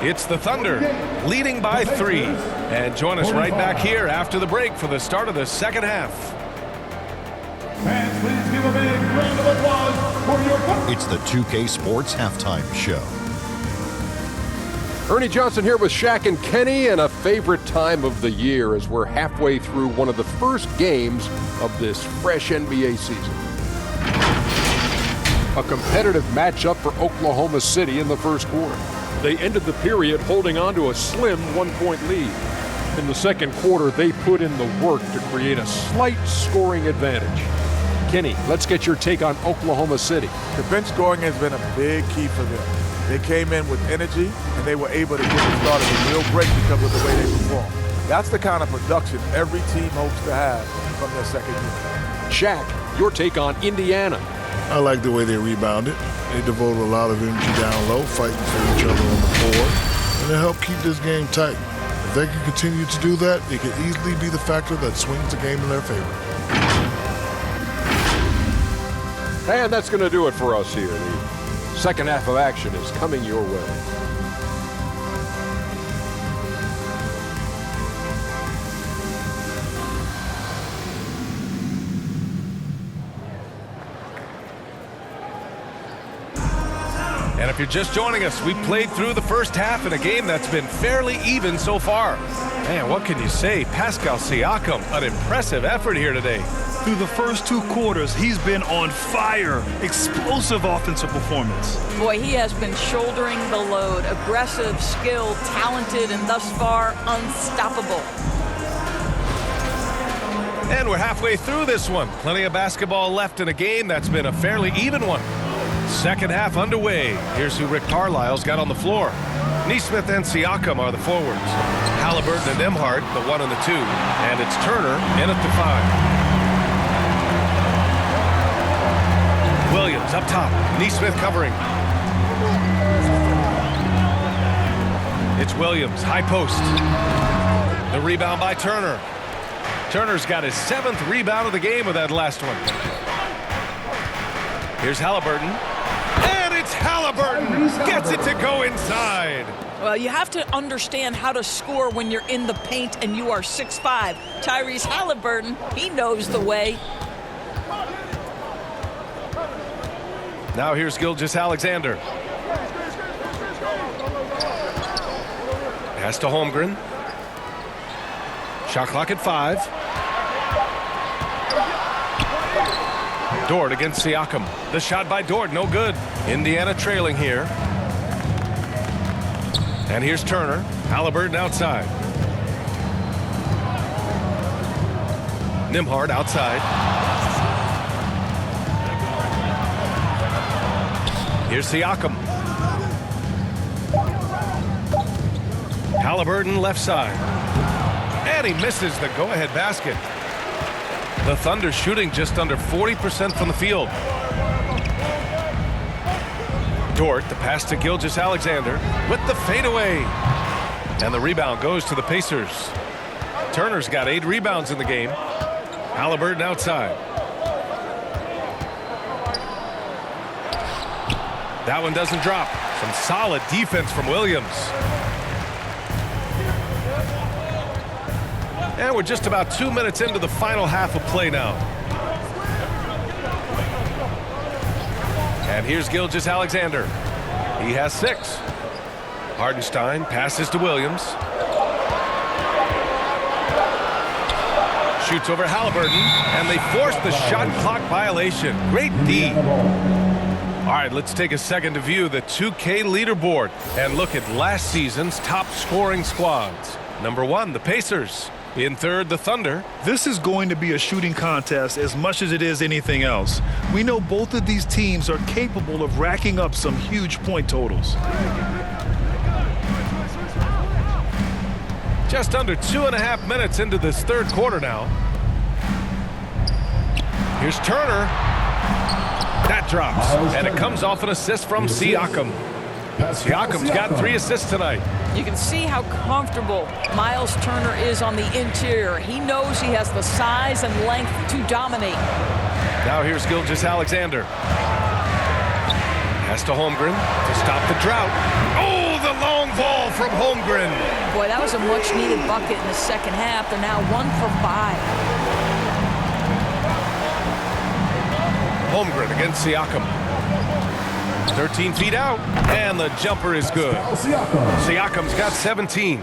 It's the Thunder leading by 3. And join us right back here after the break for the start of the second half. Fans, please give a big round of applause for your... It's the 2K Sports Halftime Show. Ernie Johnson here with Shaq and Kenny, and a favorite time of the year as we're halfway through one of the first games of this fresh NBA season. A competitive matchup for Oklahoma City in the first quarter. They ended the period holding on to a slim 1-point lead. In the second quarter, they put in the work to create a slight scoring advantage. Kenny, let's get your take on Oklahoma City. The bench scoring has been a big key for them. They came in with energy, and they were able to get the start of a real break because of the way they performed. That's the kind of production every team hopes to have from their second unit. Shaq, your take on Indiana. I like the way they rebounded. They devoted a lot of energy down low, fighting for each other on the board, and it helped keep this game tight. If they can continue to do that, it could easily be the factor that swings the game in their favor. And that's going to do it for us here. The second half of action is coming your way. And if you're just joining us, we played through the first half in a game that's been fairly even so far. Man, what can you say? Pascal Siakam, an impressive effort here today. Through the first 2 quarters, he's been on fire. Explosive offensive performance. Boy, he has been shouldering the load. Aggressive, skilled, talented, and thus far unstoppable. And we're halfway through this one. Plenty of basketball left in a game that's been a fairly even one. Second half underway. Here's who Rick Carlisle's got on the floor. Nesmith and Siakam are the forwards. Halliburton and Nembhard, the 1 and the 2. And it's Turner in at the 5. Williams up top. Nesmith covering. It's Williams, high post. The rebound by Turner. Turner's got his 7th rebound of the game with that last one. Here's Halliburton. And it's Halliburton. Gets it to go inside. Well, you have to understand how to score when you're in the paint and you are 6'5". Tyrese Halliburton, he knows the way. Now here's Gilgeous-Alexander. Pass to Holmgren. Shot clock at 5. Dort against Siakam. The shot by Dort, no good. Indiana trailing here. And here's Turner. Halliburton outside. Nembhard outside. Here's Siakam. Halliburton left side. And he misses the go-ahead basket. The Thunder shooting just under 40% from the field. Dort, the pass to Gilgeous-Alexander with the fadeaway. And the rebound goes to the Pacers. Turner's got 8 rebounds in the game. Halliburton outside. That one doesn't drop. Some solid defense from Williams. And we're just about 2 minutes into the final half of play now. And here's Gilgeous-Alexander. He has 6. Hardenstein passes to Williams. Shoots over Halliburton, and they force the shot clock violation. Great D. All right, let's take a second to view the 2K leaderboard and look at last season's top scoring squads. Number 1, the Pacers. In 3rd, the Thunder. This is going to be a shooting contest as much as it is anything else. We know both of these teams are capable of racking up some huge point totals. Just under 2.5 minutes into this 3rd quarter now. Here's Turner. That drops, and it comes off an assist from Siakam. Siakam's got 3 assists tonight. You can see how comfortable Miles Turner is on the interior. He knows he has the size and length to dominate. Now here's Gilgeous-Alexander. Pass to Holmgren to stop the drought. Oh, the long ball from Holmgren. Boy, that was a much-needed bucket in the second half. They're now 1 for 5. Holmgren against Siakam. 13 feet out, and the jumper is good. Siakam's got 17.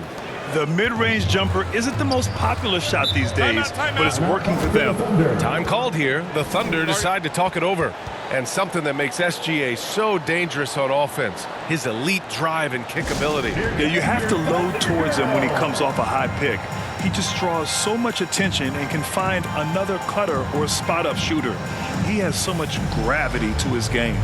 The mid-range jumper isn't the most popular shot these days, but it's working for them. Time called here. The Thunder decide to talk it over. And something that makes SGA so dangerous on offense, his elite drive and kick ability. Yeah, you have to load towards him when he comes off a high pick. He just draws so much attention and can find another cutter or spot-up shooter. He has so much gravity to his game.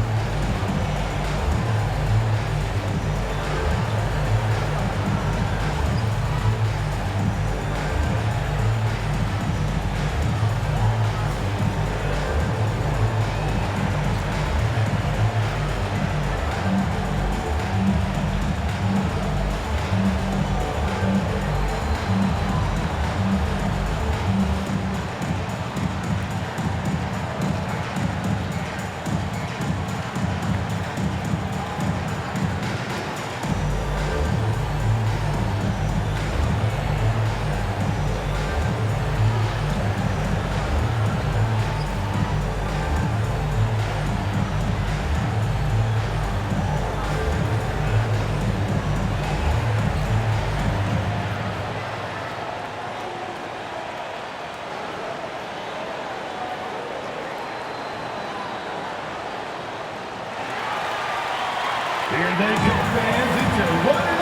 Here they come, fans. It's your one and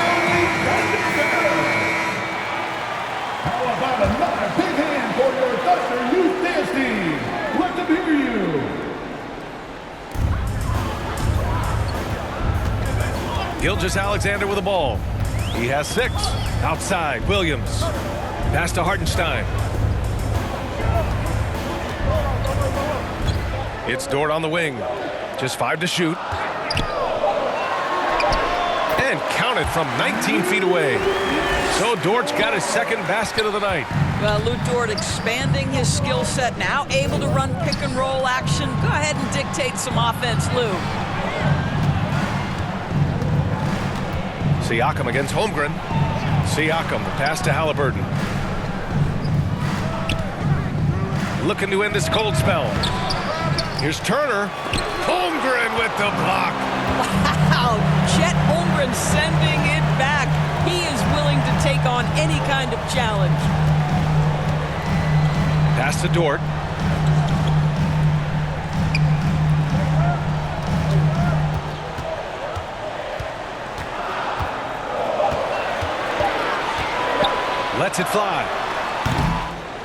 only Thunder. How about another big hand for your Thunder Youth Dance Team? Let them hear you. Gilgeous-Alexander with the ball. He has 6. Outside, Williams. Pass to Hardenstein. It's Dort on the wing. Just 5 to shoot. And count it from 19 feet away. So Dort's got his second basket of the night. Well, Lou Dort expanding his skill set, now able to run pick and roll action. Go ahead and dictate some offense, Lou. Siakam against Holmgren. Siakam, the pass to Halliburton. Looking to end this cold spell. Here's Turner. Holmgren with the block. Wow, Chet Holmgren sending it back. He is willing to take on any kind of challenge. Pass to Dort. Lets it fly.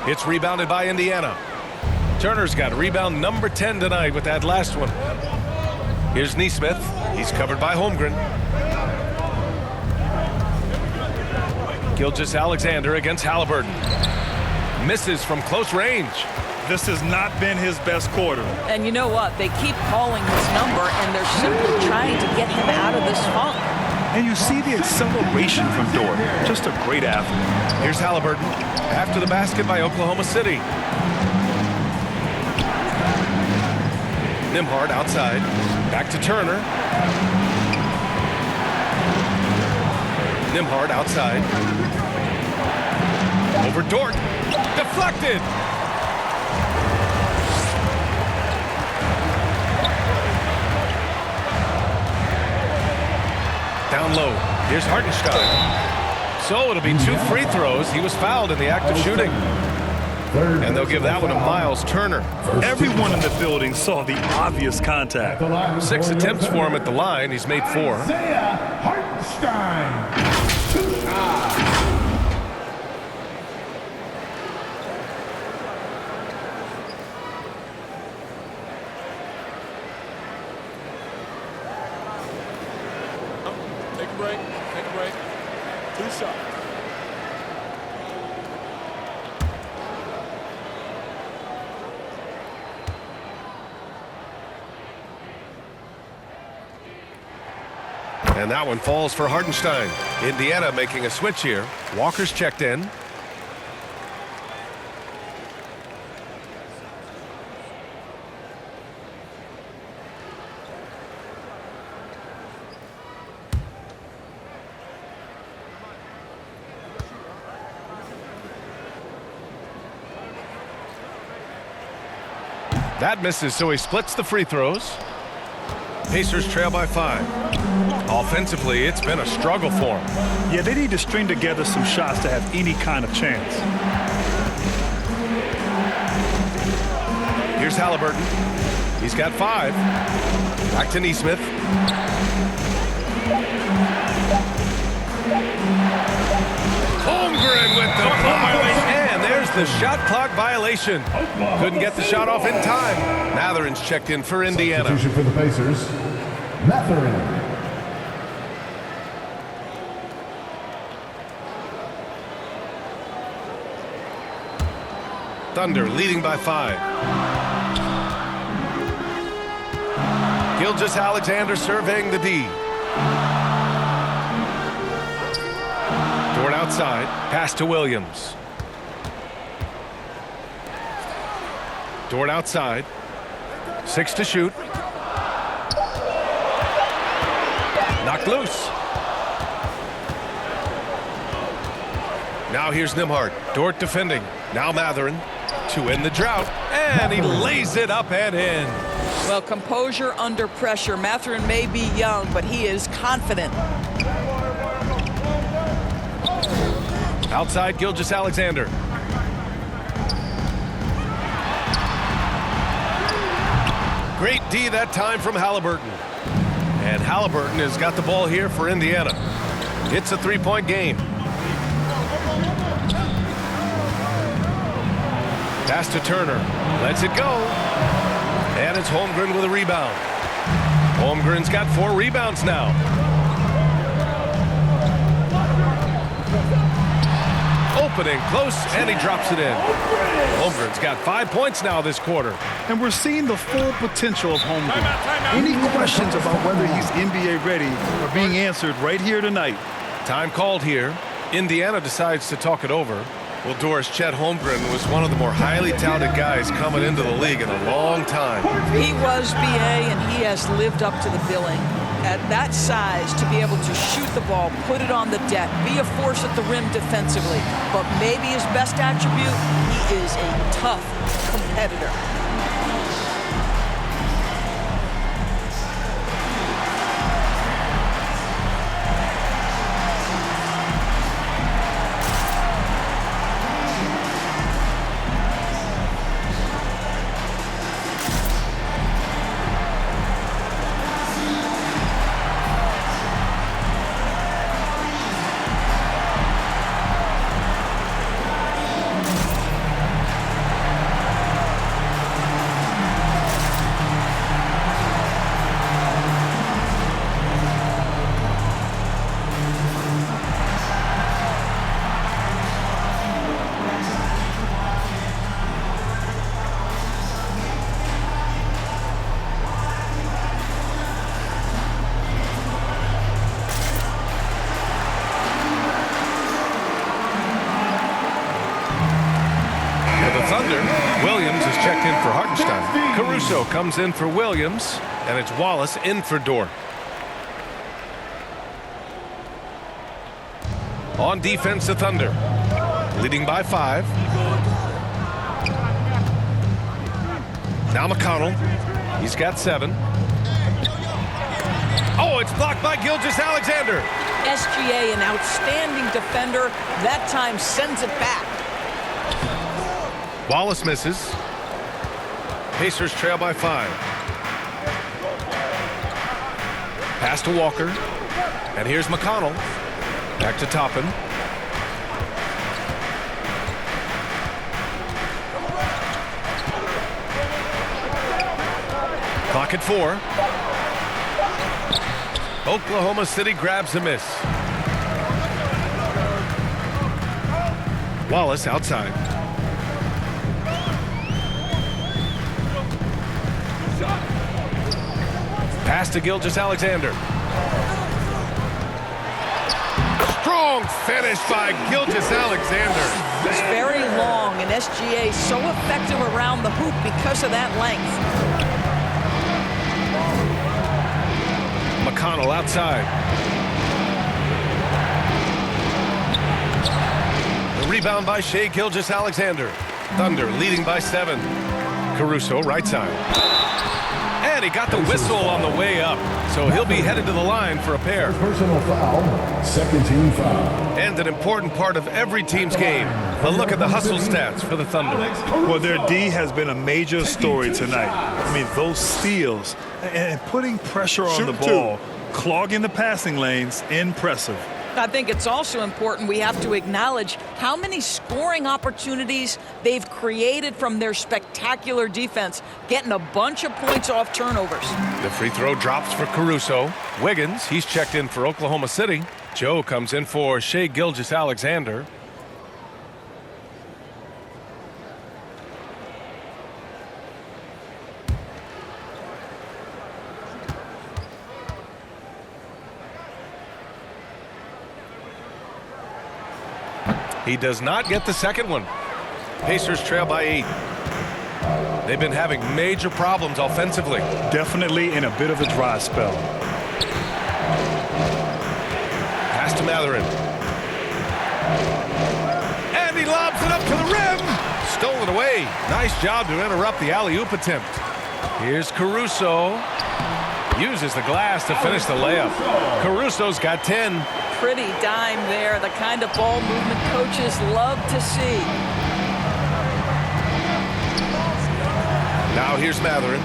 It's rebounded by Indiana. Turner's got rebound number 10 tonight with that last one. Here's Nesmith. He's covered by Holmgren. Gilgeous-Alexander against Halliburton. Misses from close range. This has not been his best quarter. And you know what? They keep calling his number, and they're simply trying to get him out of this funk. And you see the acceleration from Dort. Just a great athlete. Here's Halliburton. After the basket by Oklahoma City. Nembhard outside. Back to Turner. Nembhard outside. Over Dort. Deflected. Down low. Here's Hartenstein. So it'll be 2 free throws. He was fouled in the act of shooting. And they'll give that one to Miles Turner. Everyone in the building saw the obvious contact. 6 attempts for him at the line. He's made 4. Hartenstein. Take a break. Take a break. 2 shots. And that one falls for Hartenstein. Indiana making a switch here. Walker's checked in. That misses, so he splits the free throws. Pacers trail by 5. Offensively, it's been a struggle for him. Yeah, they need to string together some shots to have any kind of chance. Here's Halliburton. He's got 5. Back to Nesmith. Holmgren with the block. And there's the shot clock violation. Couldn't get the shot off in time. Matherin's checked in for Indiana. Substitution for the Pacers. Matherin. Thunder leading by 5. Gilgeous-Alexander surveying the D. Dort outside. Pass to Williams. Dort outside. 6 to shoot. Knocked loose. Now here's Nembhard. Dort defending. Now Matherin to end the drought. And he lays it up and in. Well, composure under pressure. Matherin may be young, but he is confident. Outside Gilgeous-Alexander. Great D that time from Halliburton. And Halliburton has got the ball here for Indiana. It's a 3-point game. Pass to Turner. Lets it go. And it's Holmgren with a rebound. Holmgren's got 4 rebounds now. opening, close, and he drops it in. Holmgren's got 5 points now this quarter. And we're seeing the full potential of Holmgren. Any questions about whether he's NBA ready are being answered right here tonight. Time called here. Indiana decides to talk it over. Well, Doris, Chet Holmgren was one of the more highly touted guys coming into the league in a long time. He was, BA, and he has lived up to the billing. At that size, to be able to shoot the ball, put it on the deck, be a force at the rim defensively. But maybe his best attribute, he is a tough competitor. Williams is checked in for Hartenstein. Caruso comes in for Williams, and it's Wallace in for Dort. On defense, the Thunder, leading by 5. Now McConnell, he's got 7. Oh, it's blocked by Gilgeous-Alexander. SGA, an outstanding defender, that time sends it back. Wallace misses. Pacers trail by 5. Pass to Walker. And here's McConnell. Back to Toppin. Clock at 4. Oklahoma City grabs a miss. Wallace outside. Pass to Gilgeous-Alexander. Strong finish by Gilgeous-Alexander. It's very long, and SGA so effective around the hoop because of that length. McConnell outside. The rebound by Shai Gilgeous-Alexander. Thunder leading by 7. Caruso right side. And he got the whistle on the way up, so he'll be headed to the line for a pair. Personal foul, second team foul. And an important part of every team's game. A look at the hustle stats for the Thunder. Well, their D has been a major story tonight. I mean, those steals and putting pressure on the ball, clogging the passing lanes, impressive. I think it's also important we have to acknowledge how many scoring opportunities they've created from their spectacular defense, getting a bunch of points off turnovers. The free throw drops for Caruso. Wiggins, he's checked in for Oklahoma City. Joe comes in for Shai Gilgeous-Alexander. He does not get the second one. Pacers trail by 8. They've been having major problems offensively. Definitely in a bit of a dry spell. Pass to Mathurin. And he lobs it up to the rim. Stolen away. Nice job to interrupt the alley-oop attempt. Here's Caruso. Uses the glass to finish the layup. Caruso's got 10. Pretty dime there, the kind of ball movement coaches love to see. Now here's Mathurin.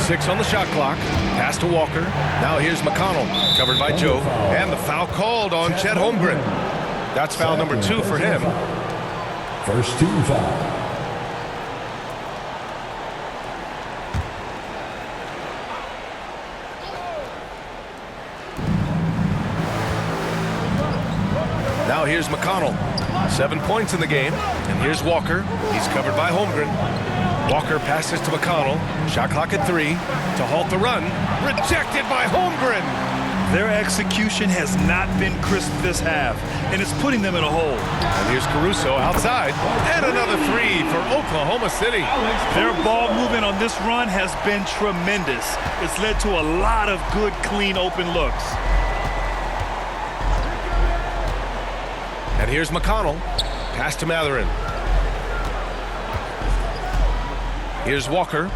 Six on the shot clock. Pass to Walker. Now here's McConnell, covered by Joe. And the foul called on Chet Holmgren. That's foul number 2 for him. First team foul. here's McConnell. 7 points in the game. And here's Walker. He's covered by Holmgren. Walker passes to McConnell. Shot clock at 3 to halt the run. Rejected by Holmgren. Their execution has not been crisp this half, and it's putting them in a hole. And here's Caruso outside. And another 3 for Oklahoma City. Their ball movement on this run has been tremendous. It's led to a lot of good, clean, open looks. And here's McConnell. Pass to Matherin. Here's Walker.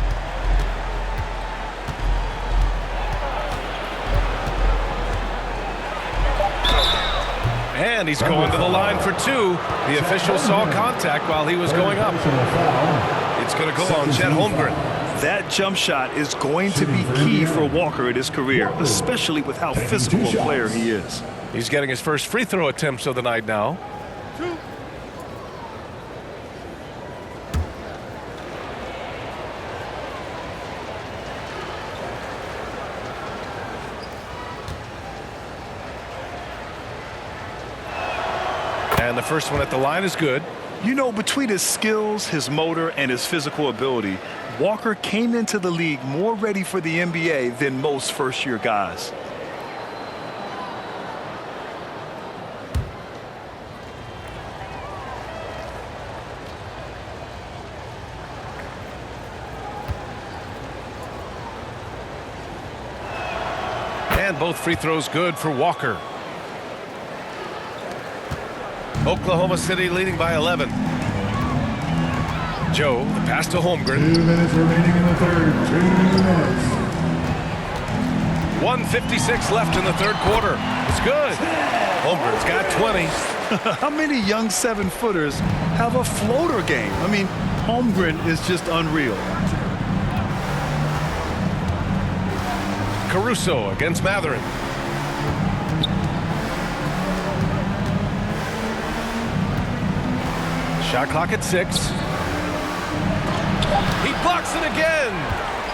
And he's going to the line for 2. The official saw contact while he was going up. It's going to go on Chet Holmgren. That jump shot is going to be key for Walker in his career, especially with how physical a player he is. He's getting his first free throw attempts of the night now. And the first one at the line is good. You know, between his skills, his motor, and his physical ability, Walker came into the league more ready for the NBA than most first-year guys. And both free throws good for Walker. Oklahoma City leading by 11. Joe, the pass to Holmgren. 2 minutes remaining in the third. 2 minutes. 1:56 left in the third quarter. It's good. Holmgren's got 20. How many young 7-footers have a floater game? I mean, Holmgren is just unreal. Caruso against Matherin. Shot clock at 6. He blocks it again.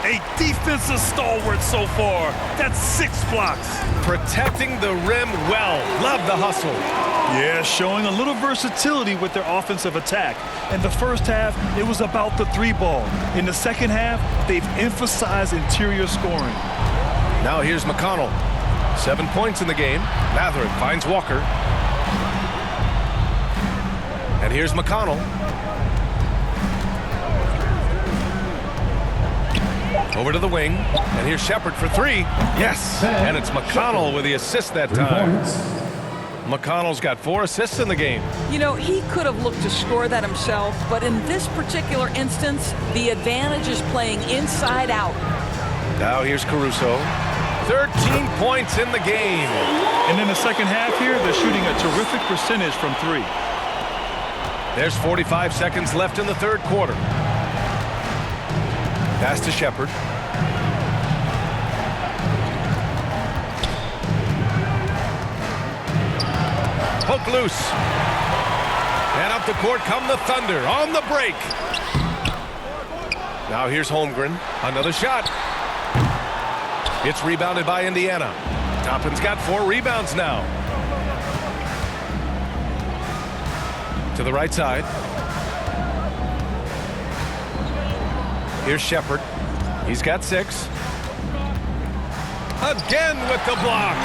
A defensive stalwart so far. That's 6 blocks. Protecting the rim well. Love the hustle. Yeah, showing a little versatility with their offensive attack. In the first half, it was about the 3-ball. In the second half, they've emphasized interior scoring. Now here's McConnell. 7 points in the game. Matherin finds Walker. And here's McConnell. Over to the wing. And here's Shepard for 3. Yes. And it's McConnell with the assist that time. McConnell's got 4 assists in the game. You know, he could have looked to score that himself, but in this particular instance, the advantage is playing inside out. Now here's Caruso. 13 points in the game. And in the second half here, they're shooting a terrific percentage from 3. There's 45 seconds left in the third quarter. Pass to Shepard. Poke loose. And up the court come the Thunder on the break. Now here's Holmgren. Another shot. It's rebounded by Indiana. Toppin's got 4 rebounds now. To the right side. Here's Shepard. He's got 6. Again with the block.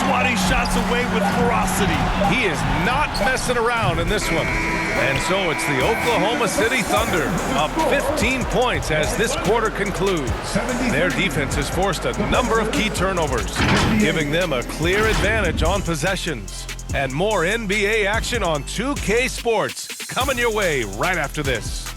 Swatting shots away with ferocity. He is not messing around in this one. And so it's the Oklahoma City Thunder up 15 points as this quarter concludes. Their defense has forced a number of key turnovers, giving them a clear advantage on possessions. And more NBA action on 2K Sports coming your way right after this.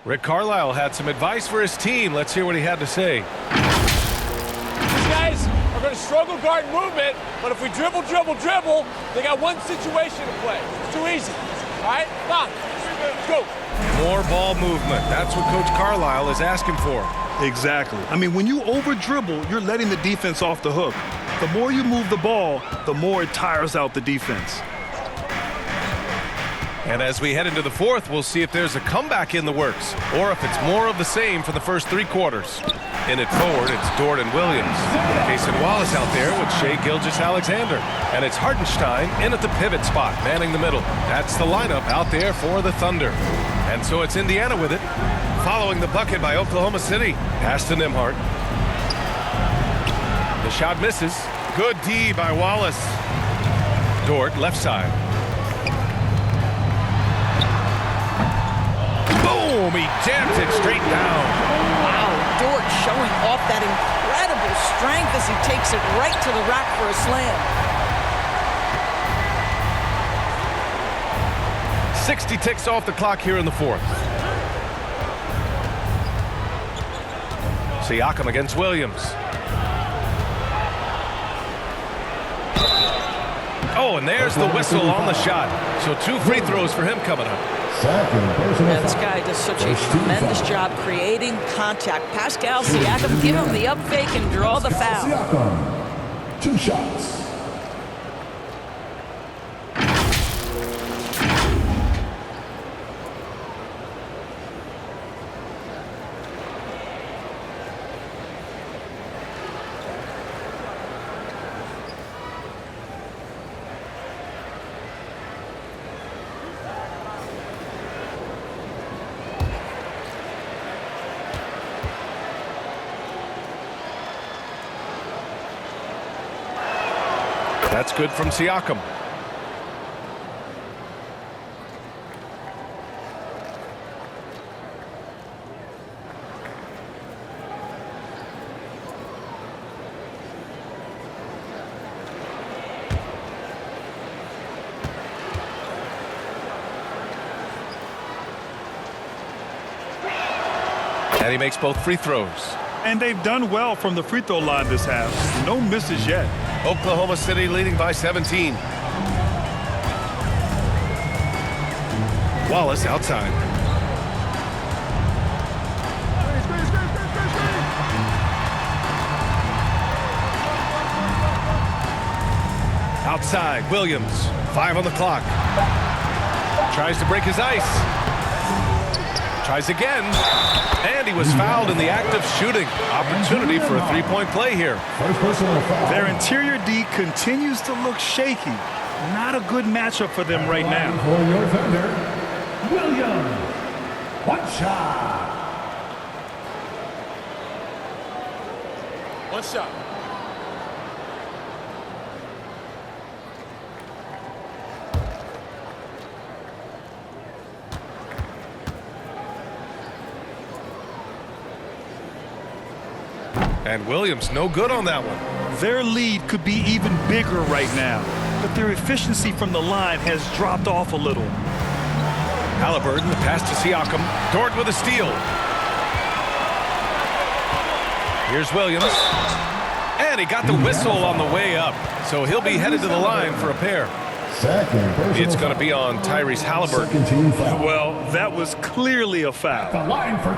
Rick Carlisle had some advice for his team. Let's hear what he had to say. These guys are going to struggle guarding movement, but if we dribble, they got one situation to play. It's too easy. All right? Come on. Let's go. More ball movement. That's what Coach Carlisle is asking for. Exactly. I mean, when you over-dribble, you're letting the defense off the hook. The more you move the ball, the more it tires out the defense. And as we head into the fourth, we'll see if there's a comeback in the works or if it's more of the same for the first 3 quarters. In it forward, it's Dort and Williams. Cason Wallace out there with Shai Gilgeous-Alexander. And it's Hartenstein in at the pivot spot, manning the middle. That's the lineup out there for the Thunder. And so it's Indiana with it, following the bucket by Oklahoma City. Pass to Nembhard. The shot misses. Good D by Wallace. Dort, left side. Boom! He jammed it straight down. Wow, Dort showing off that incredible strength as he takes it right to the rack for a slam. 60 ticks off the clock here in the fourth. Siakam against Williams. Oh, and there's the whistle on the shot. So 2 free throws for him coming up. Yeah, this guy does such a tremendous job creating contact. Pascal Siakam, give him the up fake and draw the foul. Siakam, 2 shots. That's good from Siakam. And he makes both free throws. And they've done well from the free throw line this half. No misses yet. Oklahoma City leading by 17. Wallace outside. Outside, Williams. 5 on the clock. Tries to break his ice. Tries again. And he was fouled in the act of shooting. Opportunity for a 3-point play here. Their interior D continues to look shaky. Not a good matchup for them right now. For your Thunder, Williams. 1 shot. 1 shot. And Williams no good on that one. Their lead could be even bigger right now, but their efficiency from the line has dropped off a little. Halliburton, the pass to Siakam. Dort with a steal. Here's Williams. And he got the whistle on the way up. So he'll be headed to the line for a pair. It's going to be on Tyrese Halliburton. Well, that was clearly a foul. The line for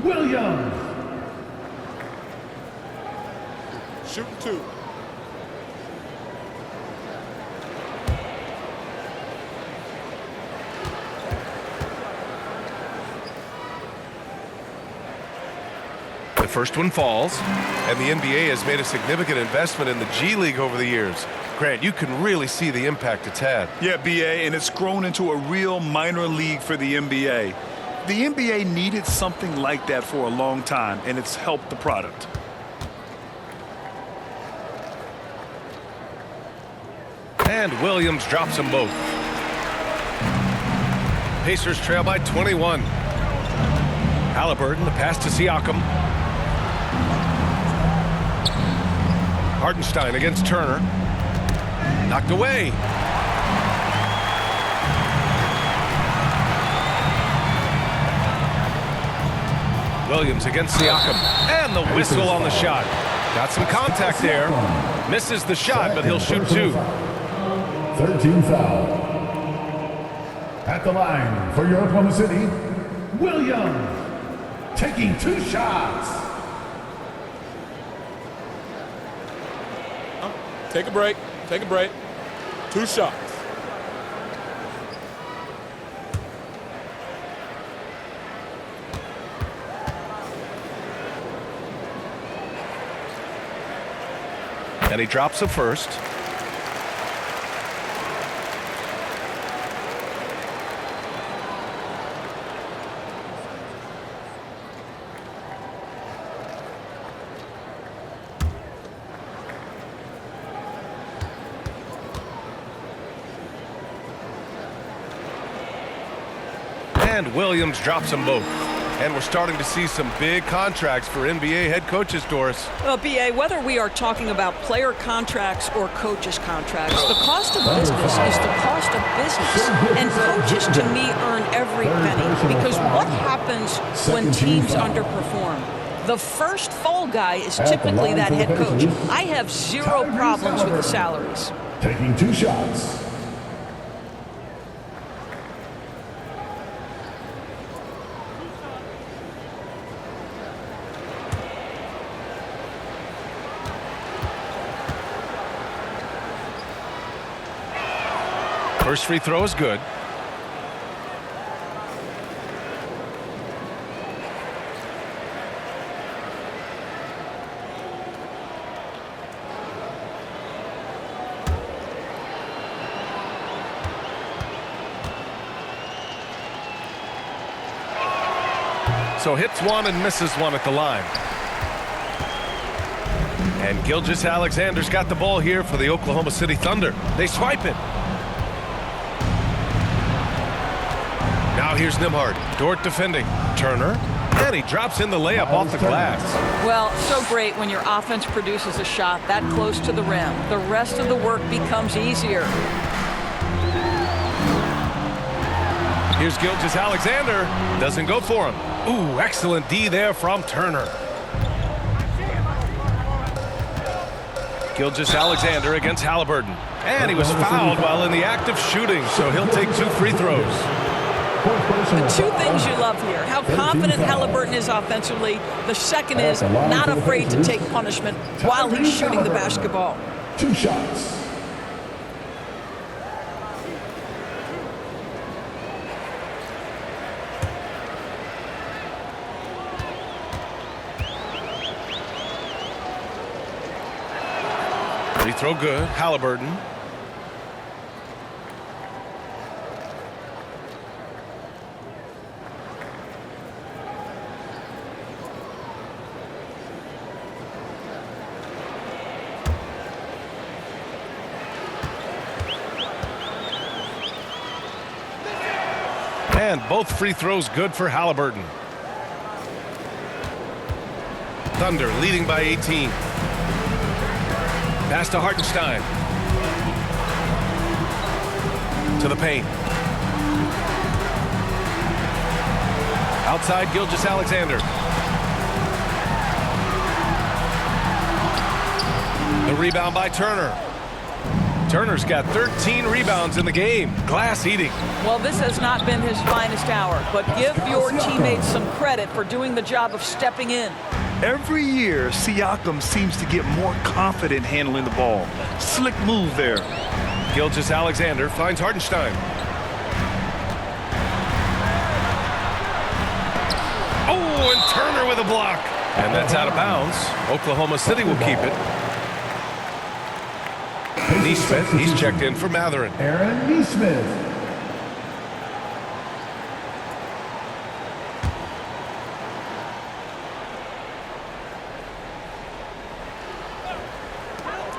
2. Williams. Shooting 2. The first one falls, and the NBA has made a significant investment in the G League over the years. Grant, you can really see the impact it's had. Yeah, BA, and it's grown into a real minor league for the NBA. The NBA needed something like that for a long time, and it's helped the product. And Williams drops them both. Pacers trail by 21. Halliburton, the pass to Siakam. Hartenstein against Turner. Knocked away. Williams against Siakam. And the whistle on the shot. Got some contact there. Misses the shot, but he'll shoot 2. 13 foul. At the line for your Oklahoma City, Williams. taking 2 shots. Take a break. Take a break. 2 shots. And he drops a first. And Williams drops them both. And we're starting to see some big contracts for NBA head coaches, Doris. Well, B.A., whether we are talking about player contracts or coaches' contracts, the cost of business is the cost of business. And coaches, to me, earn every penny. Because what happens when teams underperform? The first fall guy is typically that head coach. I have zero problems with the salaries. Taking 2 shots. First free throw is good. So hits one and misses one at the line. And Gilgeous-Alexander's got the ball here for the Oklahoma City Thunder. They swipe it. Now here's Nembhard. Dort defending. Turner. And he drops in the layup off the glass. Well, so great when your offense produces a shot that close to the rim. The rest of the work becomes easier. Here's Gilgeous-Alexander. Doesn't go for him. Ooh, excellent D there from Turner. Gilgeous-Alexander against Halliburton. And he was fouled while in the act of shooting, so he'll take 2 free throws. The 2 things you love here, how confident Halliburton is offensively. The second is not afraid to take punishment while he's shooting the basketball. 2 shots. Free throw good. Halliburton. And both free throws good for Halliburton. Thunder leading by 18. Pass to Hartenstein. To the paint. Outside Gilgeous-Alexander. The rebound by Turner. Turner's got 13 rebounds in the game. Glass eating. Well, this has not been his finest hour, but give your teammates some credit for doing the job of stepping in. Every year, Siakam seems to get more confident handling the ball. Slick move there. Gilgeous-Alexander finds Hartenstein. Oh, and Turner with a block. And that's out of bounds. Oklahoma City will keep it. Neesmith, he's checked in for Matherin. Aaron Neesmith.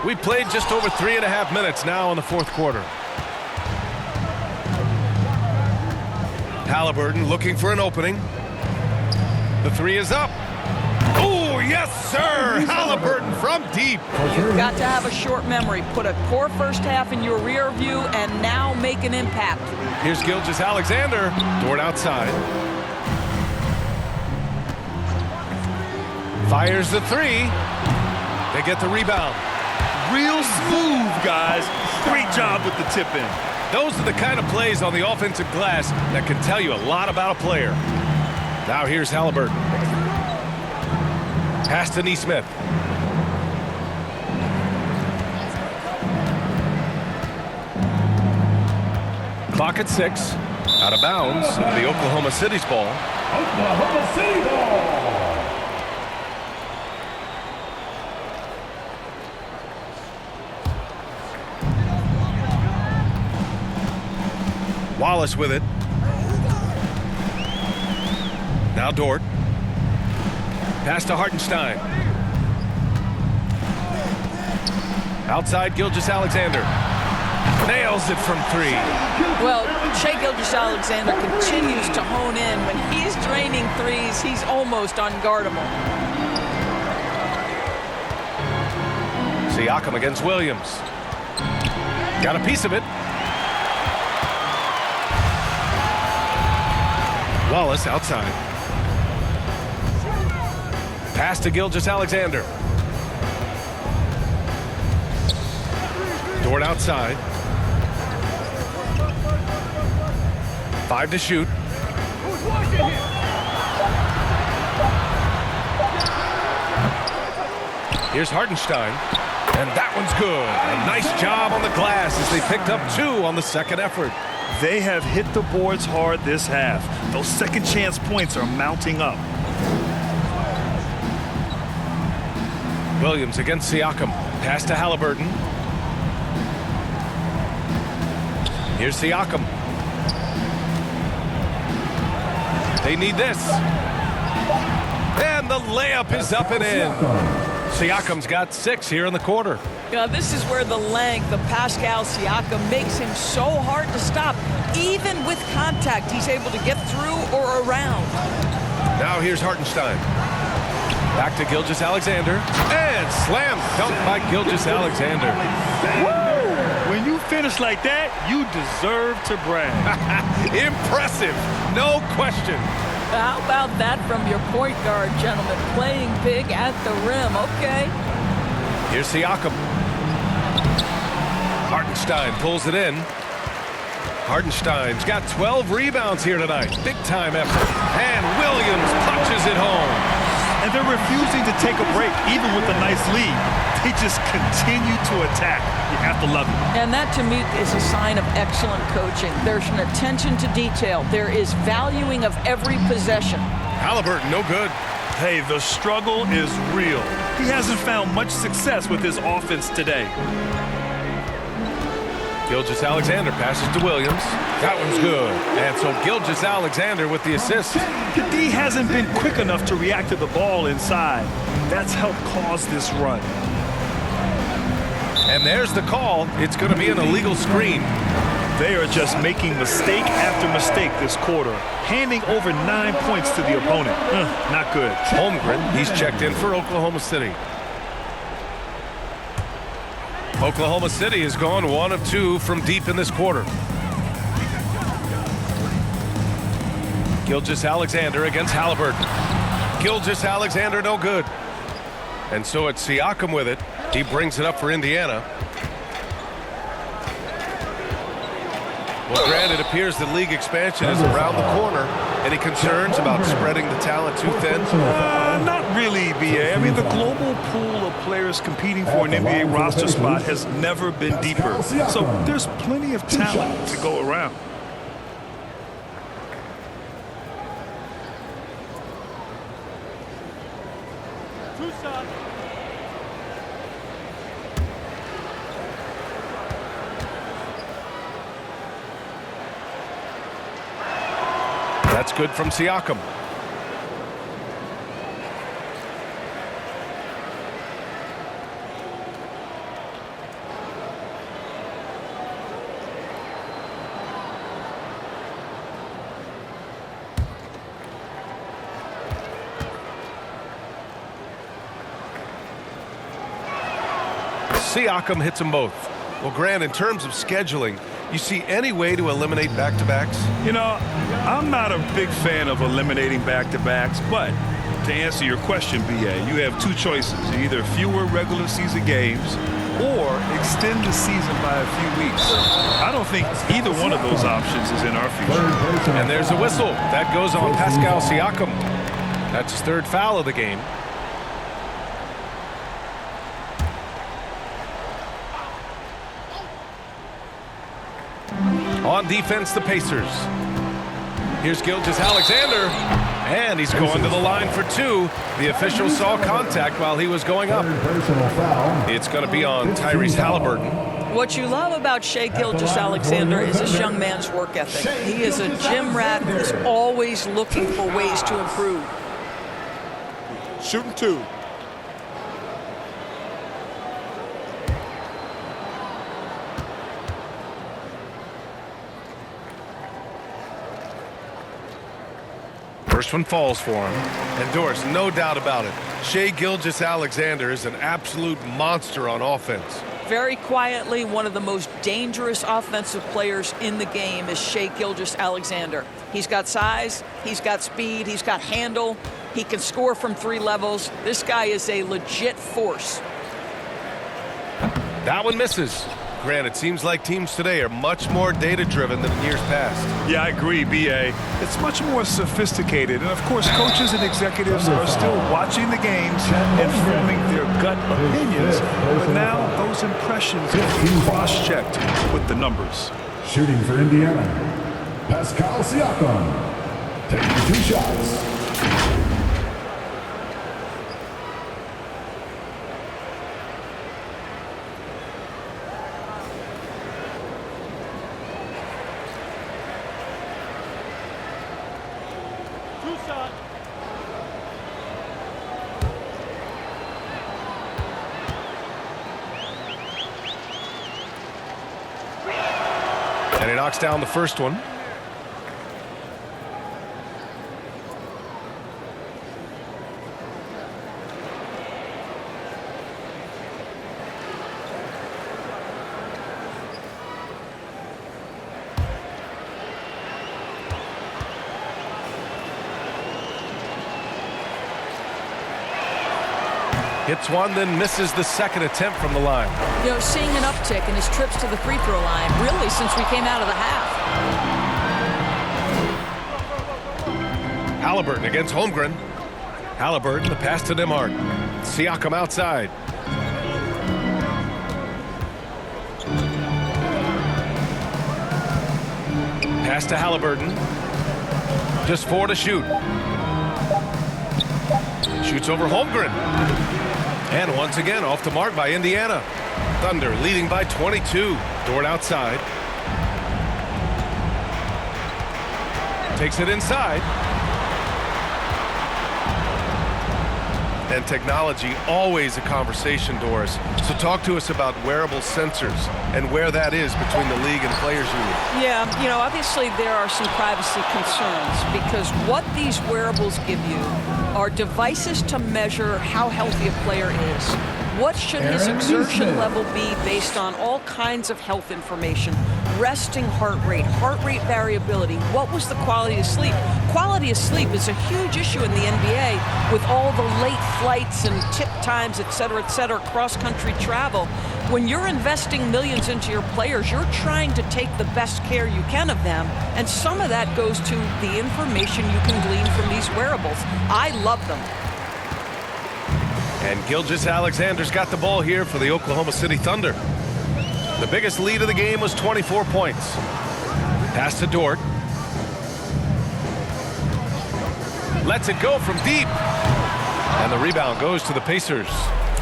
We played just over 3.5 minutes now in the 4th quarter. Halliburton looking for an opening. The 3 is up. Oh, yes, sir! Halliburton from deep. You've got to have a short memory. Put a poor first half in your rear view and now make an impact. Here's Gilgeous-Alexander. Dort outside. Fires the 3. They get the rebound. Real smooth, guys. Great job with the tip-in. Those are the kind of plays on the offensive glass that can tell you a lot about a player. Now here's Halliburton. Pass to Neesmith. Clock at 6. Out of bounds. The Oklahoma City's ball. Oklahoma City ball. Wallace with it. Now Dort. Pass to Hartenstein. Outside Gilgeous-Alexander. Nails it from 3. Well, Shai Gilgeous-Alexander continues to hone in. When he's draining threes, he's almost unguardable. Siakam against Williams. Got a piece of it. Wallace outside. Pass to Gilgeous-Alexander. Dort outside. 5 to shoot. Here's Hartenstein. And that one's good. A nice job on the glass as they picked up 2 on the second effort. They have hit the boards hard this half. Those second chance points are mounting up. Williams against Siakam. Pass to Halliburton. Here's Siakam. They need this. And the layup is up and in. Siakam's got 6 here in the quarter. This is where the length of Pascal Siakam makes him so hard to stop. Even with contact, he's able to get through or around. Now here's Hartenstein. Back to Gilgeous-Alexander. And slam dunk by Gilgeous-Alexander. Woo! When you finish like that, you deserve to brag. Impressive, no question. How about that from your point guard, gentlemen? Playing big at the rim, okay? Here's Siakam. Hartenstein pulls it in. Hartenstein's got 12 rebounds here tonight. Big time effort. And Williams punches it home. And they're refusing to take a break, even with a nice lead. They just continue to attack. You have to love it. And that, to me, is a sign of excellent coaching. There's an attention to detail. There is valuing of every possession. Halliburton, no good. Hey, the struggle is real. He hasn't found much success with his offense today. Gilgeous-Alexander passes to Williams. That one's good. And so Gilgeous-Alexander with the assist. The D hasn't been quick enough to react to the ball inside. That's helped cause this run. And there's the call. It's going to be an illegal screen. They are just making mistake after mistake this quarter, handing over 9 points to the opponent. Not good. Holmgren, he's checked in for Oklahoma City. Oklahoma City has gone 1 of 2 from deep in this quarter. Gilgeous-Alexander against Halliburton. Gilgeous-Alexander no good. And so it's Siakam with it. He brings it up for Indiana. Well, Grant, it appears that league expansion is around the corner. Any concerns about spreading the talent too thin? Not really, BA. I mean, the global pool of players competing for an NBA roster spot has never been deeper. So there's plenty of talent to go around. That's good from Siakam. Siakam hits them both. Well, Grant, in terms of scheduling, you see any way to eliminate back-to-backs? You know, I'm not a big fan of eliminating back-to-backs, but to answer your question, BA, you have 2 choices. Either fewer regular season games or extend the season by a few weeks. I don't think either one of those options is in our future. And there's a whistle. That goes on Pascal Siakam. That's his 3rd foul of the game. On defense, the Pacers. Here's Gilgeous-Alexander, and he's going to the line for 2. The official saw contact while he was going up. It's going to be on Tyrese Halliburton. What you love about Shai Gilgeous-Alexander is this young man's work ethic. He is a gym rat who's always looking for ways to improve. Shooting 2. First one falls for him. And Doris, no doubt about it, Shai Gilgeous-Alexander is an absolute monster on offense. Very quietly, one of the most dangerous offensive players in the game is Shai Gilgeous-Alexander. He's got size, he's got speed, he's got handle, he can score from 3 levels. This guy is a legit force. That one misses. Grant, it seems like teams today are much more data-driven than in years past. Yeah, I agree, B.A. It's much more sophisticated. And, of course, coaches and executives are still watching the games and forming their gut opinions. But now those impressions can be cross-checked with the numbers. Shooting for Indiana, Pascal Siakam. Taking 2 shots. And he knocks down the first one. Hits one, then misses the second attempt from the line. You know, seeing an uptick in his trips to the free throw line, really since we came out of the half. Halliburton against Holmgren. Halliburton, the pass to Nembhard. Siakam outside. Pass to Halliburton. Just 4 to shoot. Shoots over Holmgren. And once again, off the mark by Indiana. Thunder leading by 22. Dort outside. Takes it inside. And technology, always a conversation, Doris. So talk to us about wearable sensors and where that is between the league and players union. Yeah, you know, obviously there are some privacy concerns because what these wearables give you are devices to measure how healthy a player is. What should his exertion level be based on all kinds of health information? Resting heart rate variability. What was the quality of sleep? Quality of sleep is a huge issue in the NBA with all the late flights and tip times, et cetera, cross-country travel. When you're investing millions into your players, you're trying to take the best care you can of them, and some of that goes to the information you can glean from these wearables. I love them. And Gilgeous-Alexander's got the ball here for the Oklahoma City Thunder. The biggest lead of the game was 24 points. Pass to Dort. Lets it go from deep. And the rebound goes to the Pacers.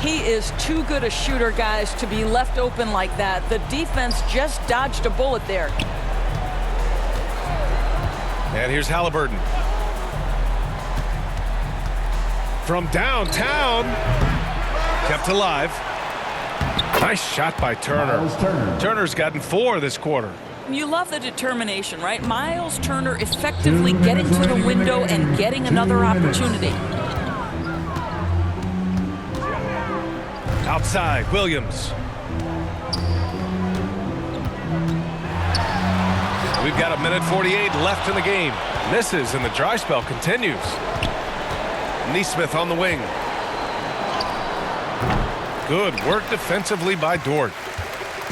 He is too good a shooter, guys, to be left open like that. The defense just dodged a bullet there. And here's Halliburton. From downtown. Kept alive. Nice shot by Turner. Turner's gotten 4 this quarter. You love the determination, right? Miles Turner effectively getting to the window and getting another opportunity. Outside, Williams. We've got 1:48 left in the game. Misses, and the dry spell continues. Nesmith on the wing. Good work defensively by Dort.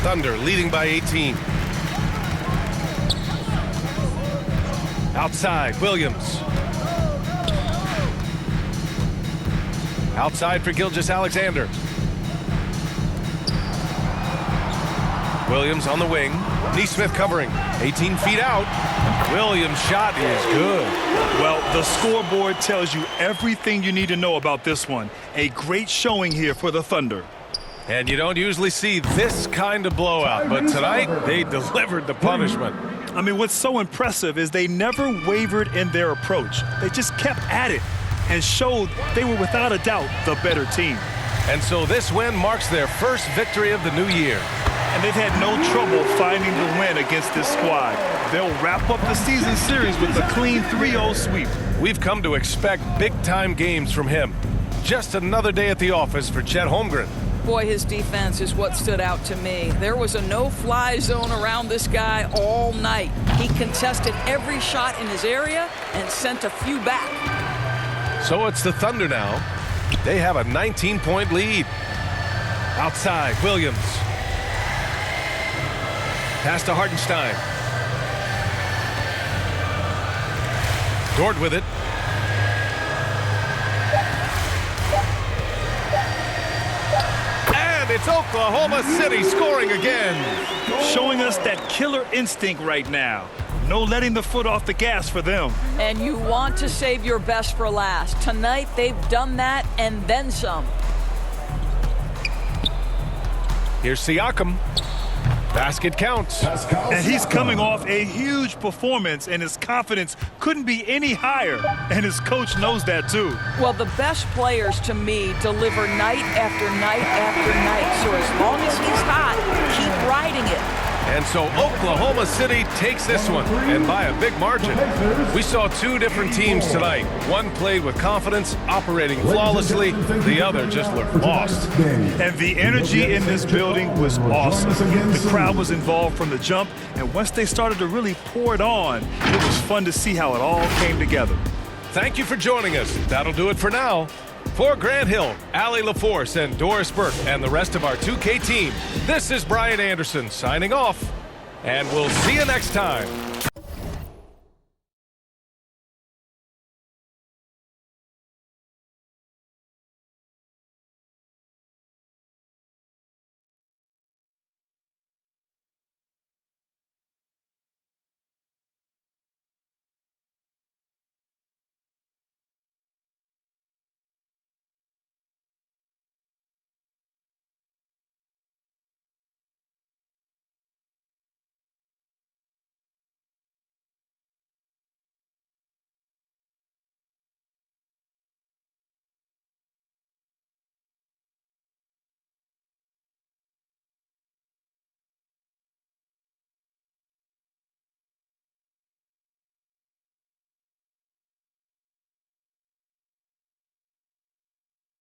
Thunder leading by 18. Outside, Williams. Outside for Gilgeous-Alexander. Williams on the wing. Neesmith covering. 18 feet out. Williams' shot is good. Well, the scoreboard tells you everything you need to know about this one. A great showing here for the Thunder. And you don't usually see this kind of blowout, but tonight they delivered the punishment. I mean, what's so impressive is they never wavered in their approach. They just kept at it and showed they were without a doubt the better team. And so this win marks their first victory of the new year. And they've had no trouble finding the win against this squad. They'll wrap up the season series with a clean 3-0 sweep. We've come to expect big-time games from him. Just another day at the office for Chet Holmgren. Boy, his defense is what stood out to me. There was a no-fly zone around this guy all night. He contested every shot in his area and sent a few back. So it's the Thunder now. They have a 19-point lead. Outside, Williams. Pass to Hartenstein. Dort with it. And it's Oklahoma City scoring again. Showing us that killer instinct right now. No letting the foot off the gas for them. And you want to save your best for last. Tonight, they've done that and then some. Here's Siakam. Basket counts. And he's coming off a huge performance, and his confidence couldn't be any higher. And his coach knows that, too. Well, the best players, to me, deliver night after night after night. So as long as he's hot, keep riding it. And so Oklahoma City takes this one, and by a big margin. We saw two different teams tonight. One played with confidence, operating flawlessly. The other just looked lost. And the energy in this building was awesome. The crowd was involved from the jump, and once they started to really pour it on, it was fun to see how it all came together. Thank you for joining us. That'll do it for now. For Grant Hill, Allie LaForce, and Doris Burke, and the rest of our 2K team, this is Brian Anderson signing off, and we'll see you next time.